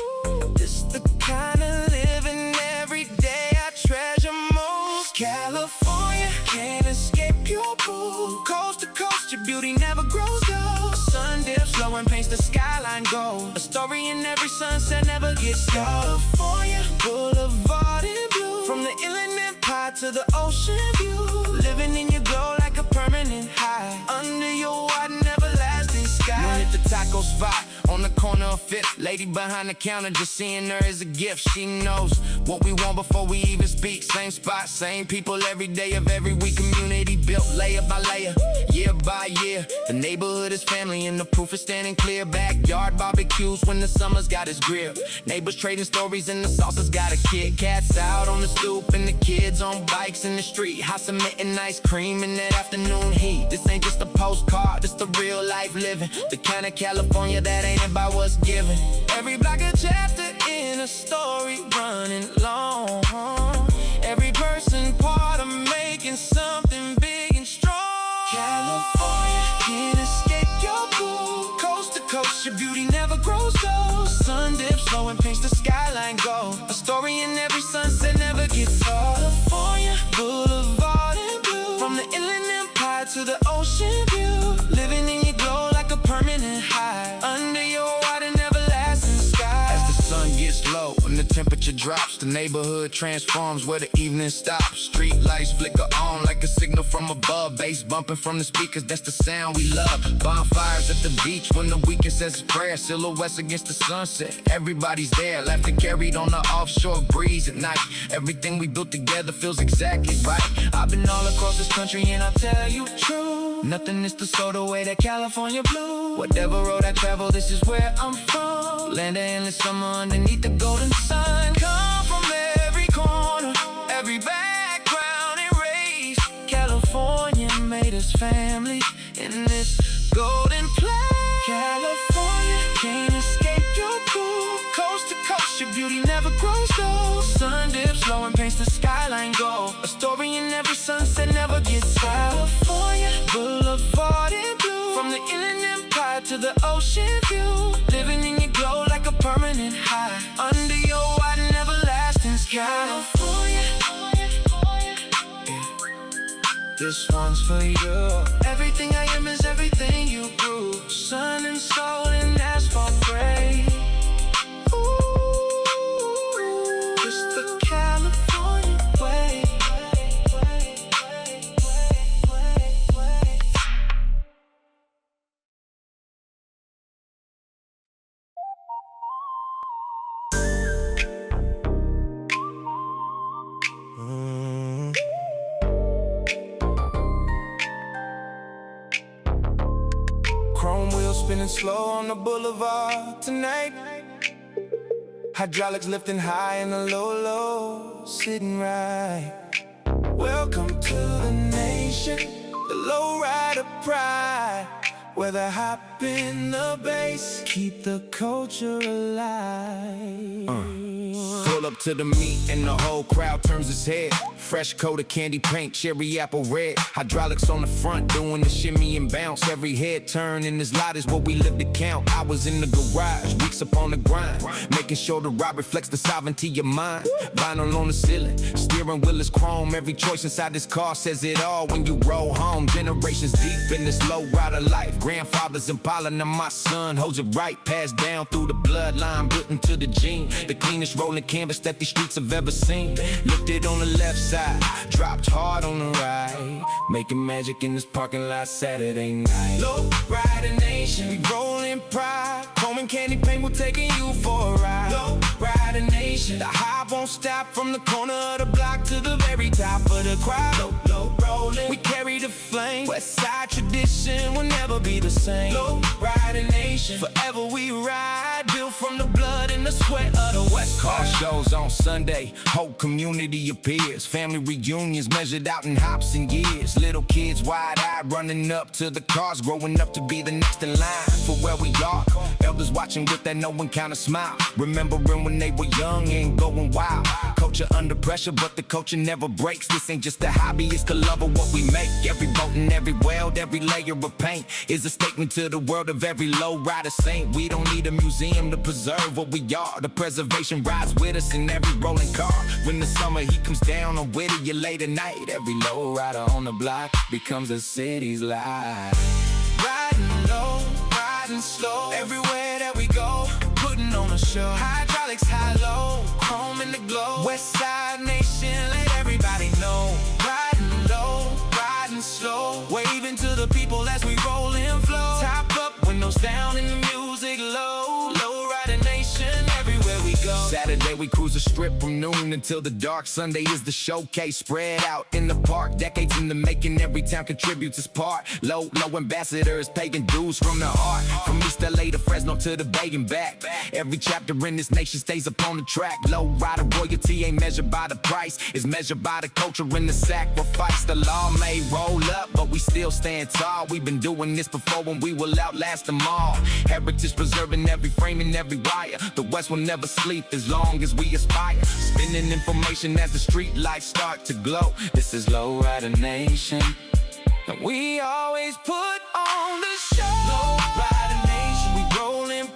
This the kind of living every day I treasure most. California, can't escape your boo. Coast to coast, your beauty never grows old. Sun dips low and paints the skyline gold. A story in every sunset never gets old. California, boulevard in blue. From the Inland Empire to the ocean view. Living in your glow like a permanent high. Under your wide and everlasting sky. You hit the taco spot on the corner of Fifth. Lady behind the counter, just seeing her is a gift. She knows what we want before we even speak. Same spot, same people every day of every week. Community built layer by layer, year by year. The neighborhood is family and the proof is standing clear. Backyard barbecues when the summer's got his grill. Neighbors trading stories and the sauces got a kid. Cats out on the stoop and the kids on bikes in the street. Hot cement and ice cream in that afternoon heat. This ain't just a postcard, this the real life living. The kind of California that ain't about what's given. Every block a chapter in a story running long. Every person part of making something big. your beauty never grows old. Sun dips low and paints the skyline gold. A story in every sunset never gets old. California, boulevard in blue. From the Inland Empire to the ocean view. Living in your glow like a permanent high. Under your wide and everlasting sky. As the sun gets low and the temperature drops, the neighborhood transforms where the evening stops. Street lights flicker on like a signal from above. Bass bumping from the speakers, that's the sound we love. Bonfires at the beach when the weekend says a prayer. Silhouettes against the sunset, everybody's there. Laughter carried on the offshore breeze at night. Everything we built together feels exactly right. I've been all across this country and I'll tell you true. Nothing is the sort of way that California blue. Whatever road I travel, this is where I'm from. Land of endless summer underneath the golden sun. Come from every corner, every background and race. California made us family in this golden place. California, can't escape your cool. Coast to coast, your beauty never grows old. Sun dips low and paints the skyline gold. A story in every sunset never gets old. California, boulevard in blue. From the Inland Empire to the ocean view. Living in your glow like a permanent high. Under your wide and everlasting sky. California, this one's for you. Everything I am is everything you grew. Sun and soul and asphalt gray. Ooh, just the California way. Chrome wheels spinning slow on the boulevard tonight. Hydraulics lifting high in the low, sitting right. Welcome to the nation, the Lowrider pride. Where they hop in the bass, keep the culture alive. Pull up to the meet and the whole crowd turns its head. Fresh coat of candy paint, cherry apple red. Hydraulics on the front doing the shimmy and bounce. Every head turn in this lot is what we live to count. I was in the garage, weeks up on the grind, making sure the ride reflects the sovereignty of mind. Vinyl on the ceiling, steering wheel is chrome. Every choice inside this car says it all when you roll home. Generations deep in this low rider life. Grandfather's Impala, now my son holds it right. Passed down through the bloodline, built into the gene. The cleanest rolling canvas that these streets have ever seen. Lifted on the left side, dropped hard on the right. Making magic in this parking lot Saturday night. Lowrider nation, we rollin' pride. Chrome and candy paint, we're taking you for a ride. Lowrider nation, the high won't stop. From the corner of the block to the very top of the crowd. Low rollin', we carry the flame. West side tradition will never be the same. Lowrider nation, forever we ride. Built from the blood and the sweat of the West Coast. Car shows on Sunday, whole community appears. Family reunions measured out in hops and years. Little kids wide-eyed running up to the cars, growing up to be the next in line for where we are. Elders watching with that no one kind of smile, remembering when they were young and going wild. Culture under pressure, but the culture never breaks. This ain't just a hobby, it's the love of what we make. Every boat and every weld, every layer of paint is a statement to the world of every lowrider saint. We don't need a museum to preserve what we are. The preservation rides with us in every rolling car. When the summer heat comes down on Whittier late at night, every lowrider on the block becomes a city's light. Riding low, riding slow, everywhere that we go, putting on a show. Hydraulics high low, chrome in the glow. West Side Nation, let everybody know. Riding low, riding slow, waving to the people as we roll and flow. Top up, windows down and the music low. Lowrider Nation, everywhere we go. Saturday we cruise the strip from noon until the dark. Sunday is the showcase, spread out in the park. Decades in the making, every town contributes its part. Low ambassadors paying dues from the heart. From East LA to Fresno to the Bay and back. Every chapter in this nation stays up on the track. Lowrider royalty ain't measured by the price, it's measured by the culture and the sacrifice. The law may roll up, but we still stand tall. We've been doing this before and we will outlast them all. Heritage preserving every frame and every wire. The West will never sleep as long as we aspire. Spinning information as the street lights start to glow. This is Lowrider Nation, and we always put on the show. Lowrider Nation, we rollin'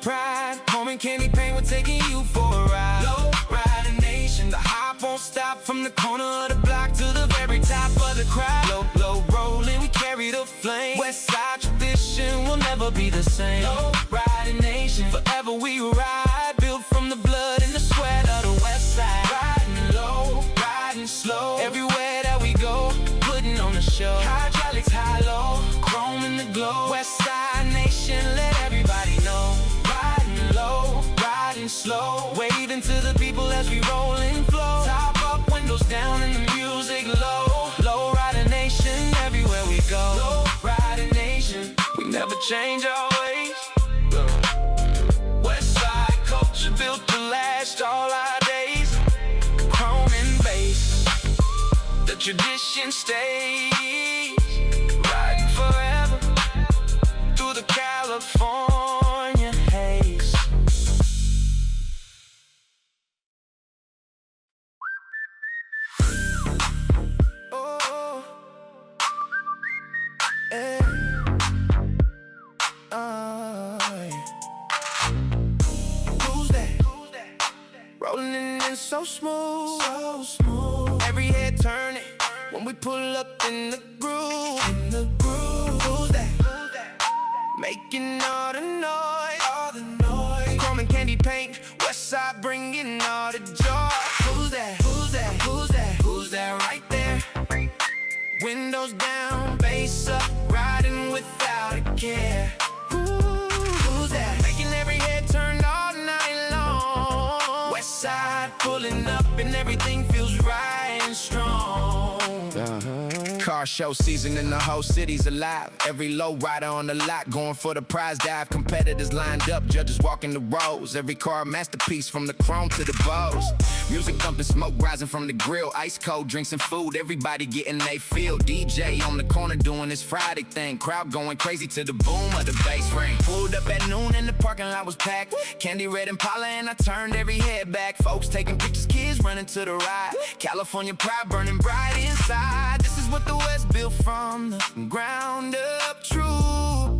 the corner of the block to the very top of the crowd. Low, low rolling, we carry the flame. West Side tradition will never be the same. Low riding nation, forever we ride. Built from the blood and the sweat of the West Side. Riding low, riding slow. Everywhere that we go, putting on the show. Hydraulics high low, chrome in the glow. West Side nation, let everybody know. Riding low, riding slow. Waving to the people as we roll and flow. Top up, windows down and the music low. Low rider nation, everywhere we go. Low rider nation, we never change our ways. West Side culture built to last all our days. Chrome and bass, the tradition stays. Riding forever through the California haze. Oh, yeah. Who's that? Rolling in so smooth, so smooth. Every head turning when we pull up in the groove. In the groove. Who's that? Making all the noise, all the noise. Chrome and candy paint, West Side bringing all the joy. Who's that? Who's that? Who's that? Who's that right there? Windows down, bass up, riding without a care. Who's that? Making every head turn all night long. West Side pulling up and everything feels right and strong. Car show season and the whole city's alive. Every low rider on the lot going for the prize dive. Competitors lined up, judges walking the rows. Every car a masterpiece from the chrome to the bows. Music thumping, smoke rising from the grill. Ice cold drinks and food, everybody getting they feel. DJ on the corner doing his Friday thing. Crowd going crazy to the boom of the bass ring. Pulled up at noon and the parking lot was packed. Candy red Impala and I turned every head back. Folks taking pictures, kids running to the ride. California pride burning bright inside. This is what the West built from the ground up, true.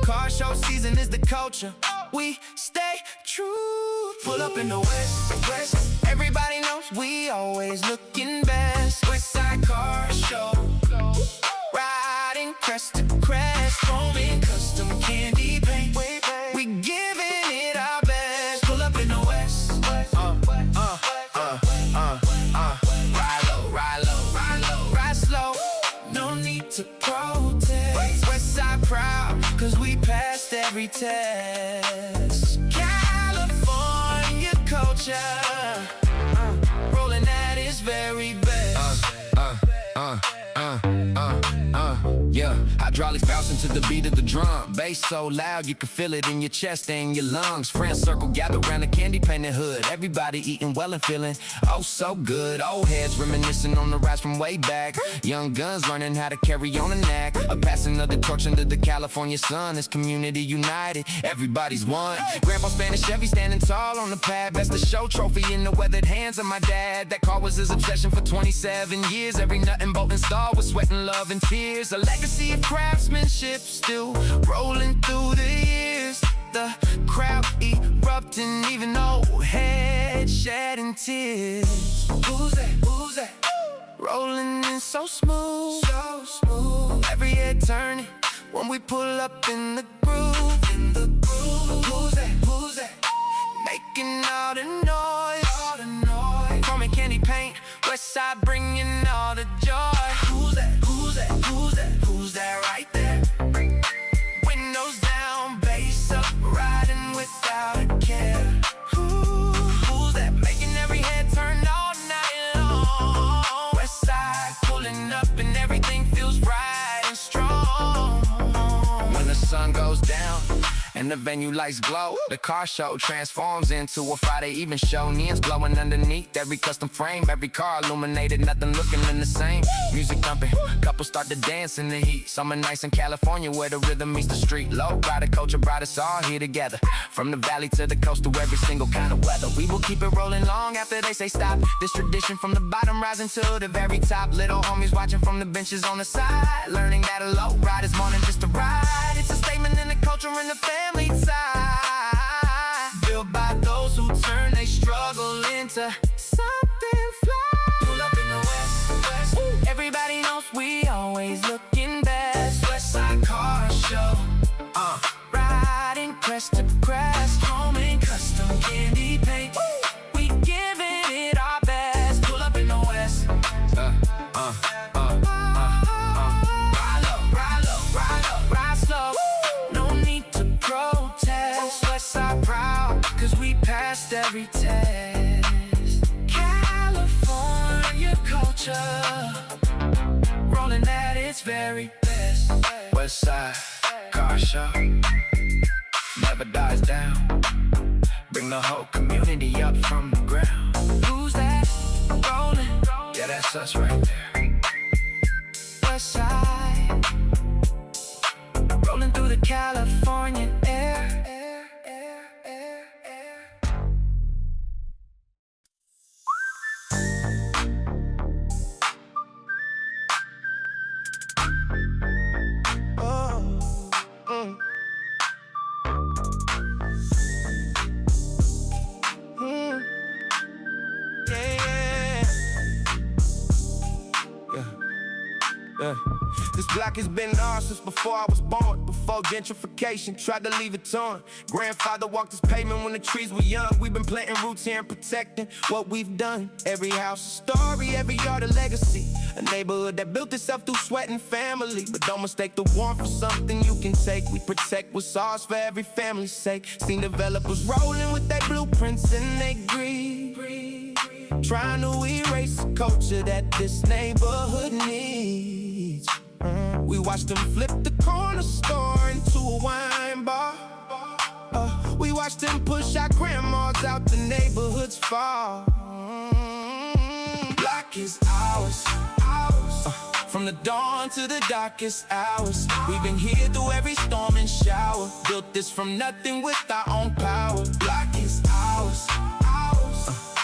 Car show season is the culture, we stay true. Pull up in the West, everybody knows we always looking best. West Side car show, riding crest to crest. Chrome and custom candy paint, we giving it our best. Pull up in the West, ride low, ride low, ride low, ride slow. No need to protest. West Side proud, cause we passed every test. California culture, rolling at its very best. Yeah, hydraulics bouncing to the beat of the drum. Bass so loud you can feel it in your chest and your lungs. Friends circle, gather around the candy painted hood. Everybody eating well and feeling oh so good. Old heads reminiscing on the rise from way back. Young guns learning how to carry on a knack. A passing of the torch under the California sun. This community united, everybody's one. Grandpa Spanish Chevy standing tall on the pad. Best of show trophy in the weathered hands of my dad. That car was his obsession for 27 years. Every nut and bolt installed with sweat and love and tears. A legacy of craftsmanship still rolling through the years. The crowd erupting, even old head shedding tears. Who's that? Who's that? Rolling in so smooth, so smooth. Every head turning when we pull up in the groove, in the groove. Who's that? Who's that? Making all the noise, all the noise. Chrome and candy paint, West Side bringing all the joy. Who's that? Who's that? Who's that? Who's that right there? Windows down, bass up, riding without a care. Who's that? Making every head turn all night long. West Side pulling up and everything feels right and strong. When the sun goes down and the venue lights glow, the car show transforms into a Friday evening show. Neons glowing underneath every custom frame. Every car illuminated, nothing looking in the same. Music thumping, couples start to dance in the heat. Summer nights in California where the rhythm meets the street. Low rider culture brought us all here together. From the valley to the coast to every single kind of weather. We will keep it rolling long after they say stop. This tradition from the bottom rising to the very top. Little homies watching from the benches on the side, learning that a low ride is more than just a ride. It's a statement in the culture and the family tie. Built by those who turn they struggle into something fly. Pull up in crest to crest. Chrome and custom candy paint. We giving it our best. Pull up in the West. Ride slow. No need to protest. Westside proud, cause we passed every test. California culture, rolling at its very best. Westside car show never dies down. Bring the whole community up from the ground. Who's that rolling? Yeah, that's us right there. Westside, rolling through the California air. This block has been ours since before I was born. Before gentrification tried to leave it torn. Grandfather walked this pavement when the trees were young. We've been planting roots here and protecting what we've done. Every house a story, every yard a legacy. A neighborhood that built itself through sweat and family. But don't mistake the warmth for something you can take. We protect what's ours for every family's sake. Seen developers rolling with their blueprints and they greed, trying to erase the culture that this neighborhood needs. We watched them flip the corner store into a wine bar. We watched them push our grandmas out the neighborhood's far. Block is ours. From the dawn to the darkest hours, we've been here through every storm and shower. Built this from nothing with our own power. Block is ours.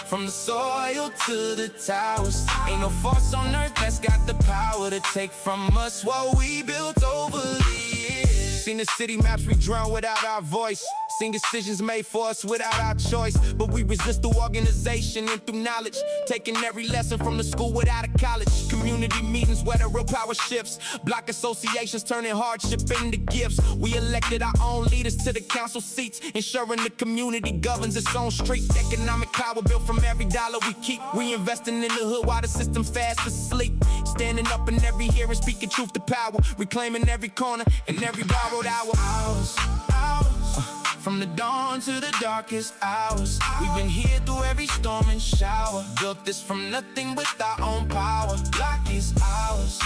From the soil to the towers, ain't no force on earth that's got the power to take from us what we built over the years. Seen the city maps redrawn without our voice. Seen decisions made for us without our choice. But we resist through organization and through knowledge. Taking every lesson from the school without a college. Community meetings where the real power shifts. Block associations turning hardship into gifts. We elected our own leaders to the council seats, ensuring the community governs its own streets. Economic power built from every dollar we keep. We investing in the hood while the system's fast asleep. Standing up in every hearing, speaking truth to power. Reclaiming every corner and every borrowed hour. From the dawn to the darkest hours, we've been here through every storm and shower. Built this from nothing with our own power. Block is ours.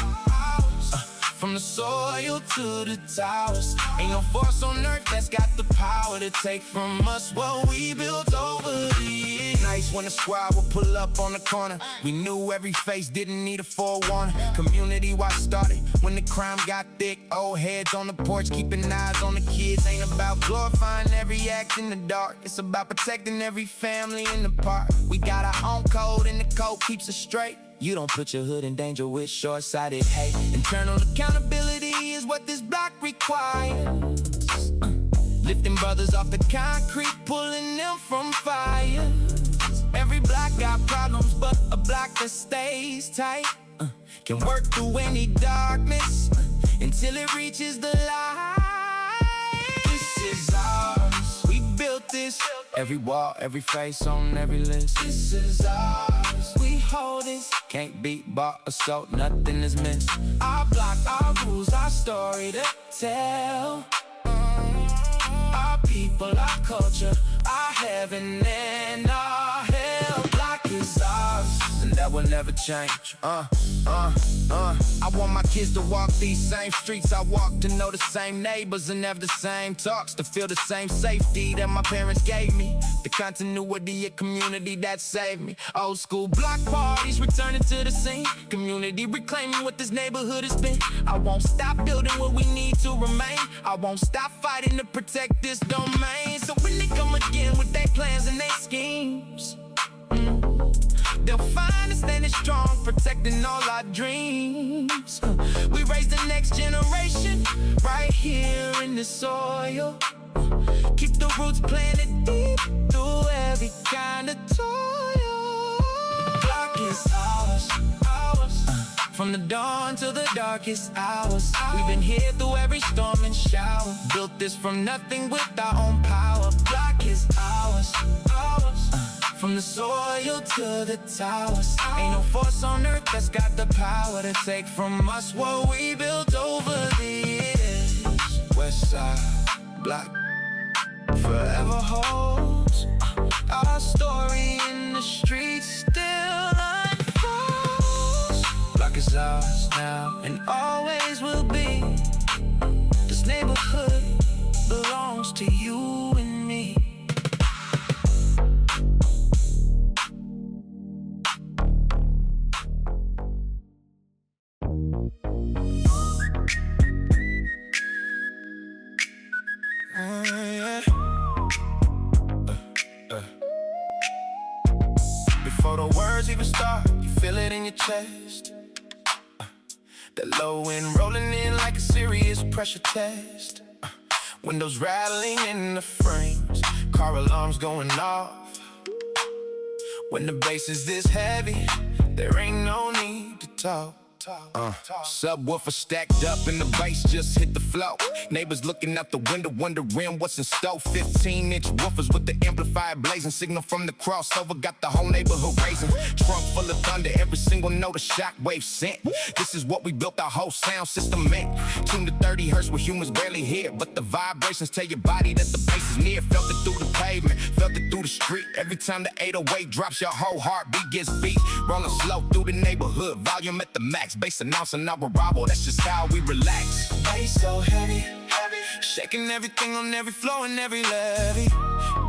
From the soil to the towers, ain't no force on earth that's got the power to take from us what we built over the years. Nice when the squad would pull up on the corner. We knew every face didn't need a forewarning. Community watch started when the crime got thick. Old heads on the porch keeping eyes on the kids. Ain't about glorifying every act in the dark. It's about protecting every family in the park. We got our own code and the code keeps us straight. You don't put your hood in danger with short-sighted hate. Internal accountability is what this block requires. Lifting brothers off the concrete, pulling them from fire. Every block got problems, but a block that stays tight can work through any darkness until it reaches the light. This is ours. We built this. Every wall, every face on every list. This is ours. We hold this. Can't be bought or sold, nothing is missed. Our block, our rules, our story to tell. Our people, our culture, our heaven and our hell. Block is ours, and that will never change. I want my kids to walk these same streets I walk, to know the same neighbors and have the same talks, to feel the same safety that my parents gave me. The continuity of community that saved me. Old school block parties returning to the scene. Community reclaiming what this neighborhood has been. I won't stop building what we need to remain. I won't stop fighting to protect this domain. So when they come again with their plans and their schemes, they'll find us standing strong, protecting all our dreams. We raise the next generation right here in the soil. Keep the roots planted deep through every kind of toil. The block is ours, ours. From the dawn to the darkest hours, we've been here through every storm and shower. Built this from nothing with our own power. Block is ours. From the soil to the towers, ain't no force on earth that's got the power to take from us what we built over the years. West side block forever holds our story in the streets still unfolds. Block is ours now and always will be. This neighborhood belongs to you and me. Before the words even start, you feel it in your chest. The low wind rolling in like a serious pressure test. Windows rattling in the frames, car alarms going off. When the bass is this heavy, there ain't no need to talk. Subwoofer stacked up and the bass just hit the floor. Neighbors looking out the window wondering what's in store. 15-inch woofers with the amplifier blazing. Signal from the crossover got the whole neighborhood raising. Trunk full of thunder, every single note a shockwave sent. This is what we built our whole sound system meant. Tuned to 30 hertz where humans barely hear, but the vibrations tell your body that the bass is near. Felt it through the pavement, felt it through the street. Every time the 808 drops, your whole heartbeat gets beat. Rolling slow through the neighborhood, volume at the max. Bass announcing our arrival, that's just how we relax. Bass so heavy, heavy, shaking everything on every floor and every levee.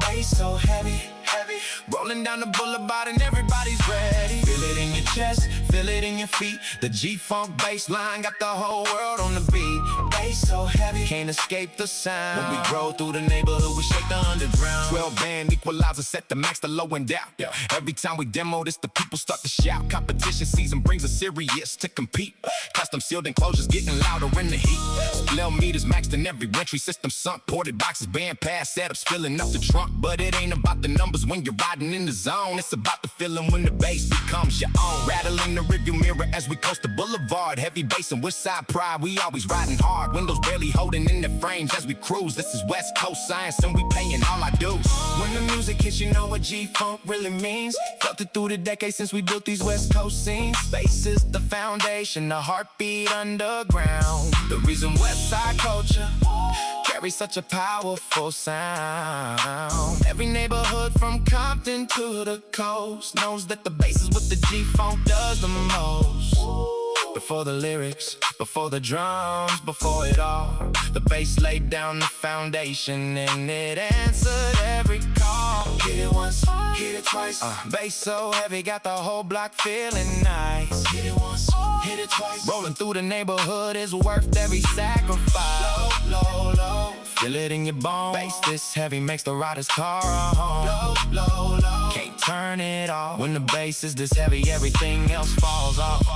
Bass so heavy, heavy, rolling down the boulevard and everybody's ready. Feel it in your chest, feel it in your feet. The G-Funk bass line got the whole world on the beat. Bass so heavy, can't escape the sound. When we roll through the neighborhood, we shake the underground. 12-band equalizer set the max, the low and out. Every time we demo this, the people start to shout. Competition season brings us serious to compete. Custom sealed enclosures getting louder in the heat. Spell meters maxed in every entry system sunk. Ported boxes, band pass setups filling up the trunk. But it ain't about the numbers when you're riding in the zone. It's about the feeling when the bass becomes your own. Rattling the rearview mirror as we coast the boulevard. Heavy bass and West Side pride, we always riding hard. Windows barely holding in the frames as we cruise. This is West Coast science and we paying all our dues. When the music hits, you know what G-Funk really means. Felt it through the decades since we built these West Coast scenes. Bass is the foundation, the heartbeat underground. The reason West Side culture carries such a powerful sound. Every neighborhood from Compton to the coast knows that the bass is what the G-Funk does the most. Before the lyrics, before the drums, before it all, the bass laid down the foundation and it answered every call. Hit it once, hit it twice. Bass so heavy, got the whole block feeling nice. Hit it once, hit it twice. Rolling through the neighborhood is worth every sacrifice. Low, low, low, feel it in your bones. Bass this heavy makes the rider's car a home. Low, low, low, can't turn it off. When the bass is this heavy, everything else falls off.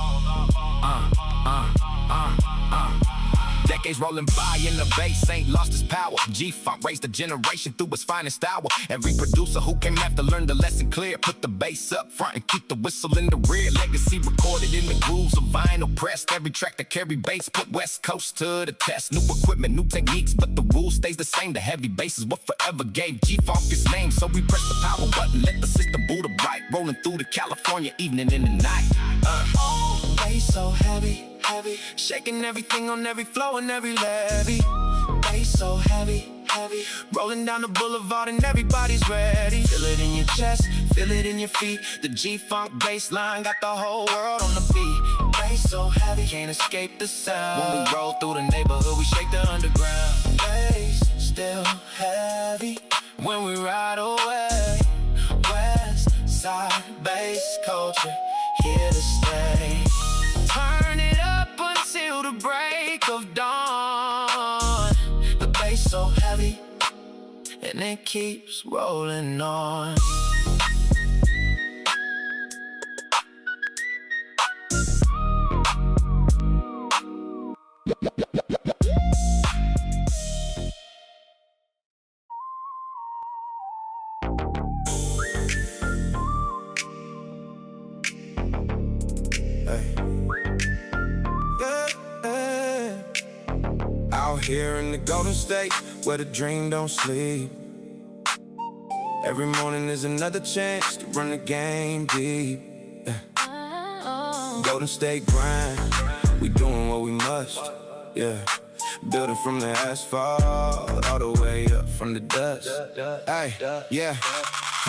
Decades rolling by and the bass ain't lost its power. G-Funk raised a generation through its finest hour. Every producer who came after learned the lesson clear. Put the bass up front and keep the whistle in the rear. Legacy recorded in the grooves of vinyl pressed. Every track that carry bass put West Coast to the test. New equipment, new techniques, but the rule stays the same. The heavy bass is what forever gave G-Funk its name. So we press the power button, let the system boot up right. Rolling through the California evening in the night. Bass so heavy, heavy, shaking everything on every floor and every levee. Bass so heavy, heavy, rolling down the boulevard and everybody's ready. Feel it in your chest, feel it in your feet. The G-Funk bass line got the whole world on the beat. Bass so heavy, can't escape the sound. When we roll through the neighborhood, we shake the underground. Bass still heavy when we ride away. West Side bass culture, here to stay. Turn it up until the break of dawn. The bass so heavy, and it keeps rolling on. Hey. Out here in the Golden State, where the dream don't sleep. Every morning is another chance to run the game deep. Golden State grind, we doing what we must. Yeah, building from the asphalt all the way up from the dust. Hey, yeah.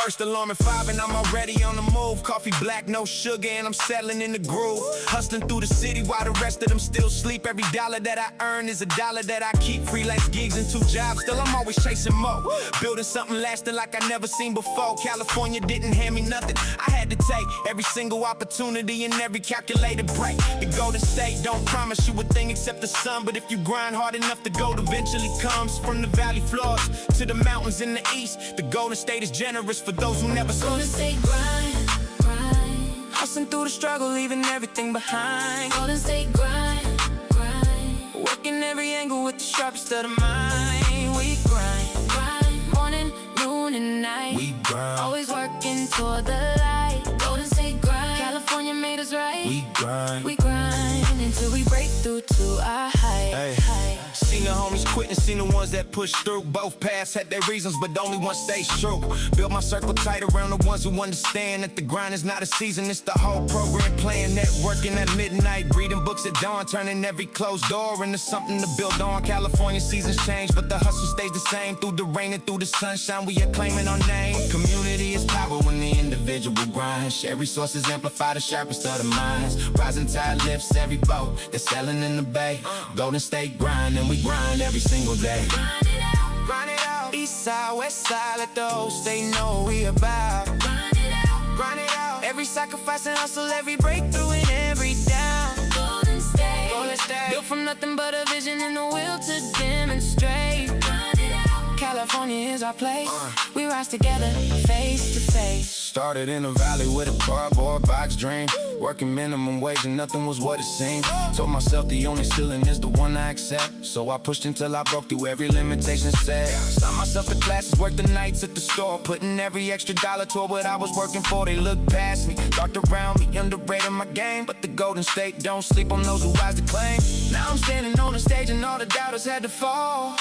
First alarm at 5 and I'm already on the move. Coffee black, no sugar, and I'm settling in the groove. Hustling through the city while the rest of them still sleep. Every dollar that I earn is a dollar that I keep. Freelance gigs and 2 jobs, still I'm always chasing more. Building something lasting like I never seen before. California didn't hand me nothing, I had to take every single opportunity and every calculated break. The Golden State don't promise you a thing except the sun, but if you grind hard enough, the gold eventually comes. From the valley floors to the mountains in the east, the Golden State is generous for those who never saw. Golden State grind, grind. Hustling through the struggle, leaving everything behind. Golden State grind, grind. Working every angle with the sharpest of the mind. We grind, grind. Morning, noon, and night. We grind. Always working toward the light. Golden State grind. California made us right. We grind. We grind until we break through to our height. Hey. Seen the homies quit and seen the ones that push through. Both paths had their reasons, but only one stays true. Built my circle tight around the ones who understand that the grind is not a season, it's the whole program plan. Networking at midnight, reading books at dawn, turning every closed door into something to build on. California seasons change, but the hustle stays the same. Through the rain and through the sunshine, we are claiming our name. Community is power when the individual grinds. Share resources, amplify the sharpest of the minds. Rising tide lifts every boat that's sailing in the bay. Golden State grind, and we grind every single day. Grind it out, Grind it out. East side, west side, let the whole state know what we about. grind it out. Grind it out. Every sacrifice and hustle, every breakthrough and every down. Golden State, Golden State. built from nothing but a vision and the will to demonstrate. Grind it out. California is our place. We rise together, face to face. Started in the valley with a cardboard box dream. Working minimum wage and nothing was what it seemed. Told myself the only ceiling is the one I accept. So I pushed until I broke through every limitation set. Signed myself to classes, worked the nights at the store, putting every extra dollar toward what I was working for. They looked past me, talked around me, underrated my game. But the Golden State don't sleep on those who rise to claim. Now I'm standing on the stage and all the doubters had to fall.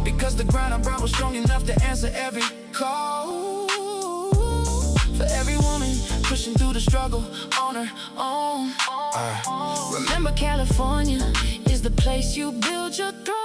Because the grind I brought was strong enough to answer every call. For every woman pushing through the struggle on her own. Remember, California is the place you build your throne.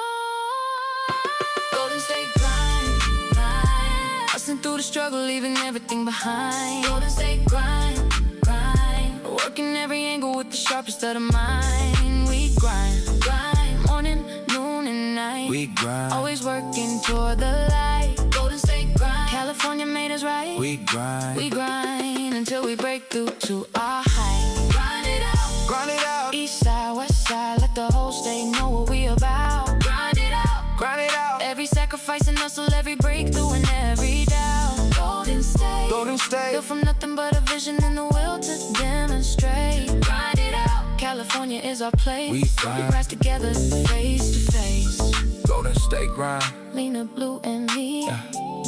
Golden State grind, grind. Hustling through the struggle, leaving everything behind. Golden State grind, grind. Working every angle with the sharpest of the mind. We grind, Grind, morning, noon, and night. We grind, Always working toward the light. Golden State grind. California made us right. we grind, We grind until we break through to our height. Grind it out, grind it out, East side, west side, let the whole state know what we about. grind it out. grind it out. Every sacrifice and hustle, every breakthrough and every doubt. Golden State, Golden State, Built from nothing but a vision and the will to demonstrate. grind it out. California is our place. We grind. rise together, face to face. Golden State grind. Lena, Blue, and me.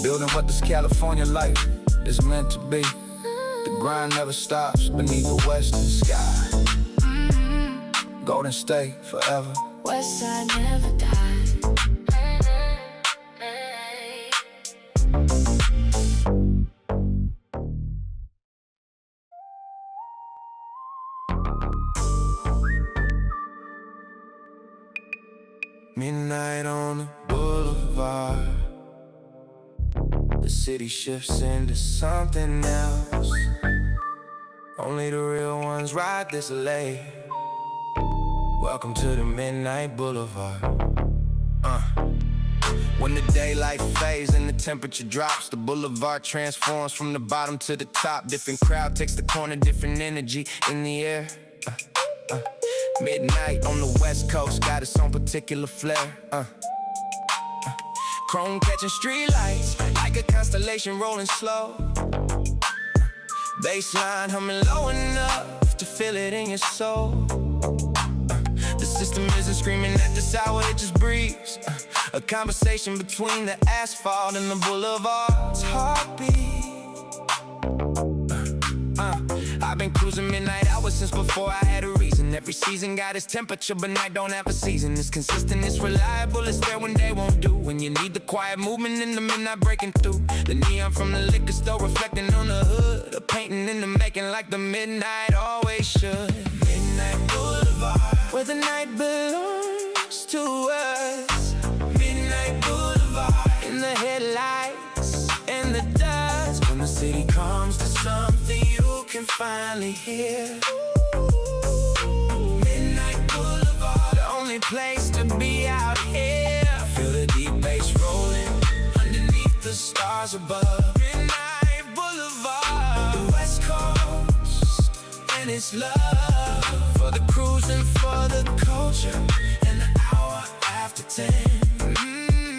Building what this California life is meant to be. The grind never stops beneath the western sky. Golden State forever. West side never dies. Midnight on the boulevard. The city shifts into something else. Only the real ones ride this late. Welcome to the Midnight Boulevard. When the daylight fades and the temperature drops, the boulevard transforms from the bottom to the top. Different crowd takes the corner, different energy in the air. Midnight on the west coast got its own particular flair. Chrome catching street lights like a constellation rolling slow. Bassline humming low enough to feel it in your soul. The system isn't screaming at this hour, it just breathes. A conversation between the asphalt and the boulevard's heartbeat. I've been cruising midnight hours since before I had a reason. Every season got its temperature, but night don't have a season. It's consistent, it's reliable, it's there when they won't do. When you need the quiet movement in the midnight breaking through. The neon from the liquor store reflecting on the hood. A painting in the making like the midnight always should. Midnight Boulevard, where the night belongs to us. Midnight Boulevard, in the headlights and the dust. When the city comes to something you can finally hear. Midnight Boulevard, the only place to be out here. Feel the deep bass rolling underneath the stars above. Midnight Boulevard, the West Coast and its love for the cruise and for the culture. And the hour after 10,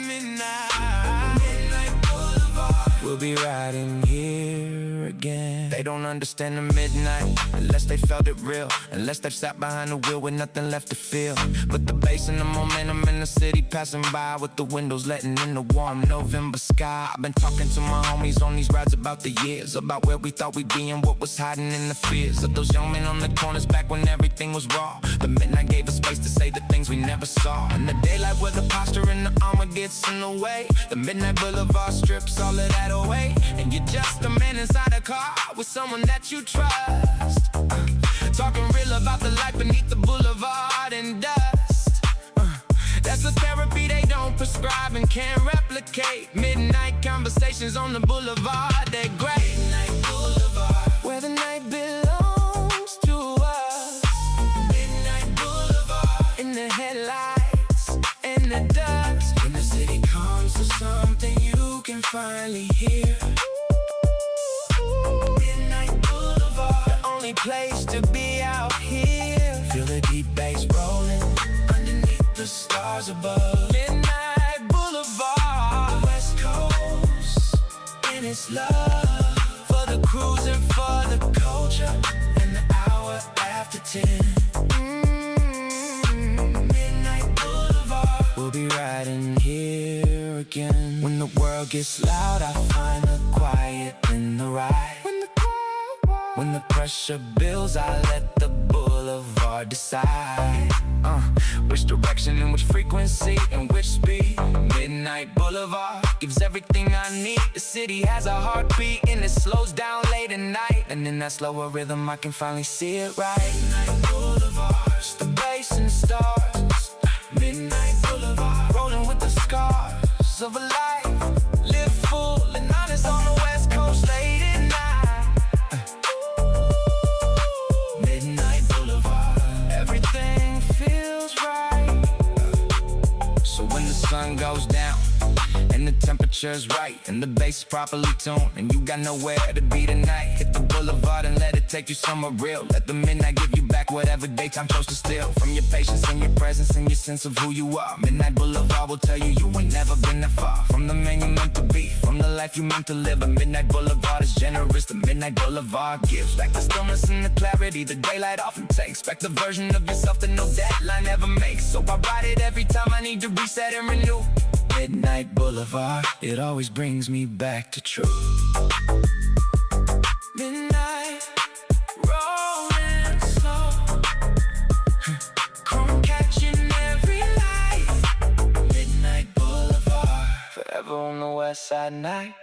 Midnight Boulevard, we'll be riding here again. They don't understand the midnight unless they felt it real, unless they've sat behind the wheel with nothing left to feel but the bass and the momentum in the city passing by, with the windows letting in the warm November sky. I've been talking to my homies on these rides about the years, about where we thought we'd be and what was hiding in the fears of those young men on the corners back when everything was raw. The midnight gave us space to say the things we never saw. In the daylight where the posture and the armor gets in the way, the Midnight Boulevard strips all of that away, and you're just a man inside a car with someone that you trust. Talking real about the life beneath the boulevard and dust. That's the therapy they don't prescribe and can't replicate. Midnight conversations on the boulevard, they're great. Midnight Boulevard, where the night belongs to us. Midnight Boulevard, in the headlights and the dust. When the city comes to something you can finally hear. Place to be out here. Feel the deep bass rolling underneath the stars above. Midnight Boulevard, the West Coast and its love for the cruise and for the culture. And the hour after 10, Midnight Boulevard, we'll be riding here again. When the world gets loud, I find the quiet in the ride. When the pressure builds, I let the boulevard decide which direction and which frequency and which speed. Midnight Boulevard gives everything I need. The city has a heartbeat and it slows down late at night, and in that slower rhythm I can finally see it right. Midnight Boulevard, just the bass and the stars. Midnight Boulevard, rolling with the scars of a life. Live full and honest on the West Coast late at night. Sun goes down and the temperature's right and the bass is properly tuned and you got nowhere to be tonight. Hit the boulevard and let it take you somewhere real. Let the midnight give you back whatever daytime chose to steal from your patience and your presence and your sense of who you are. Midnight Boulevard will tell you you ain't never been that far from the man you meant to be, from the life you meant to live. But Midnight Boulevard is generous. The Midnight Boulevard gives back the stillness and the clarity the daylight often takes. Back the version of yourself that no deadline ever makes. So I ride it every time I need to reset and renew. Midnight Boulevard, it always brings me back to truth. Midnight, rolling slow, chrome catching every light. Midnight Boulevard, forever on the west side night.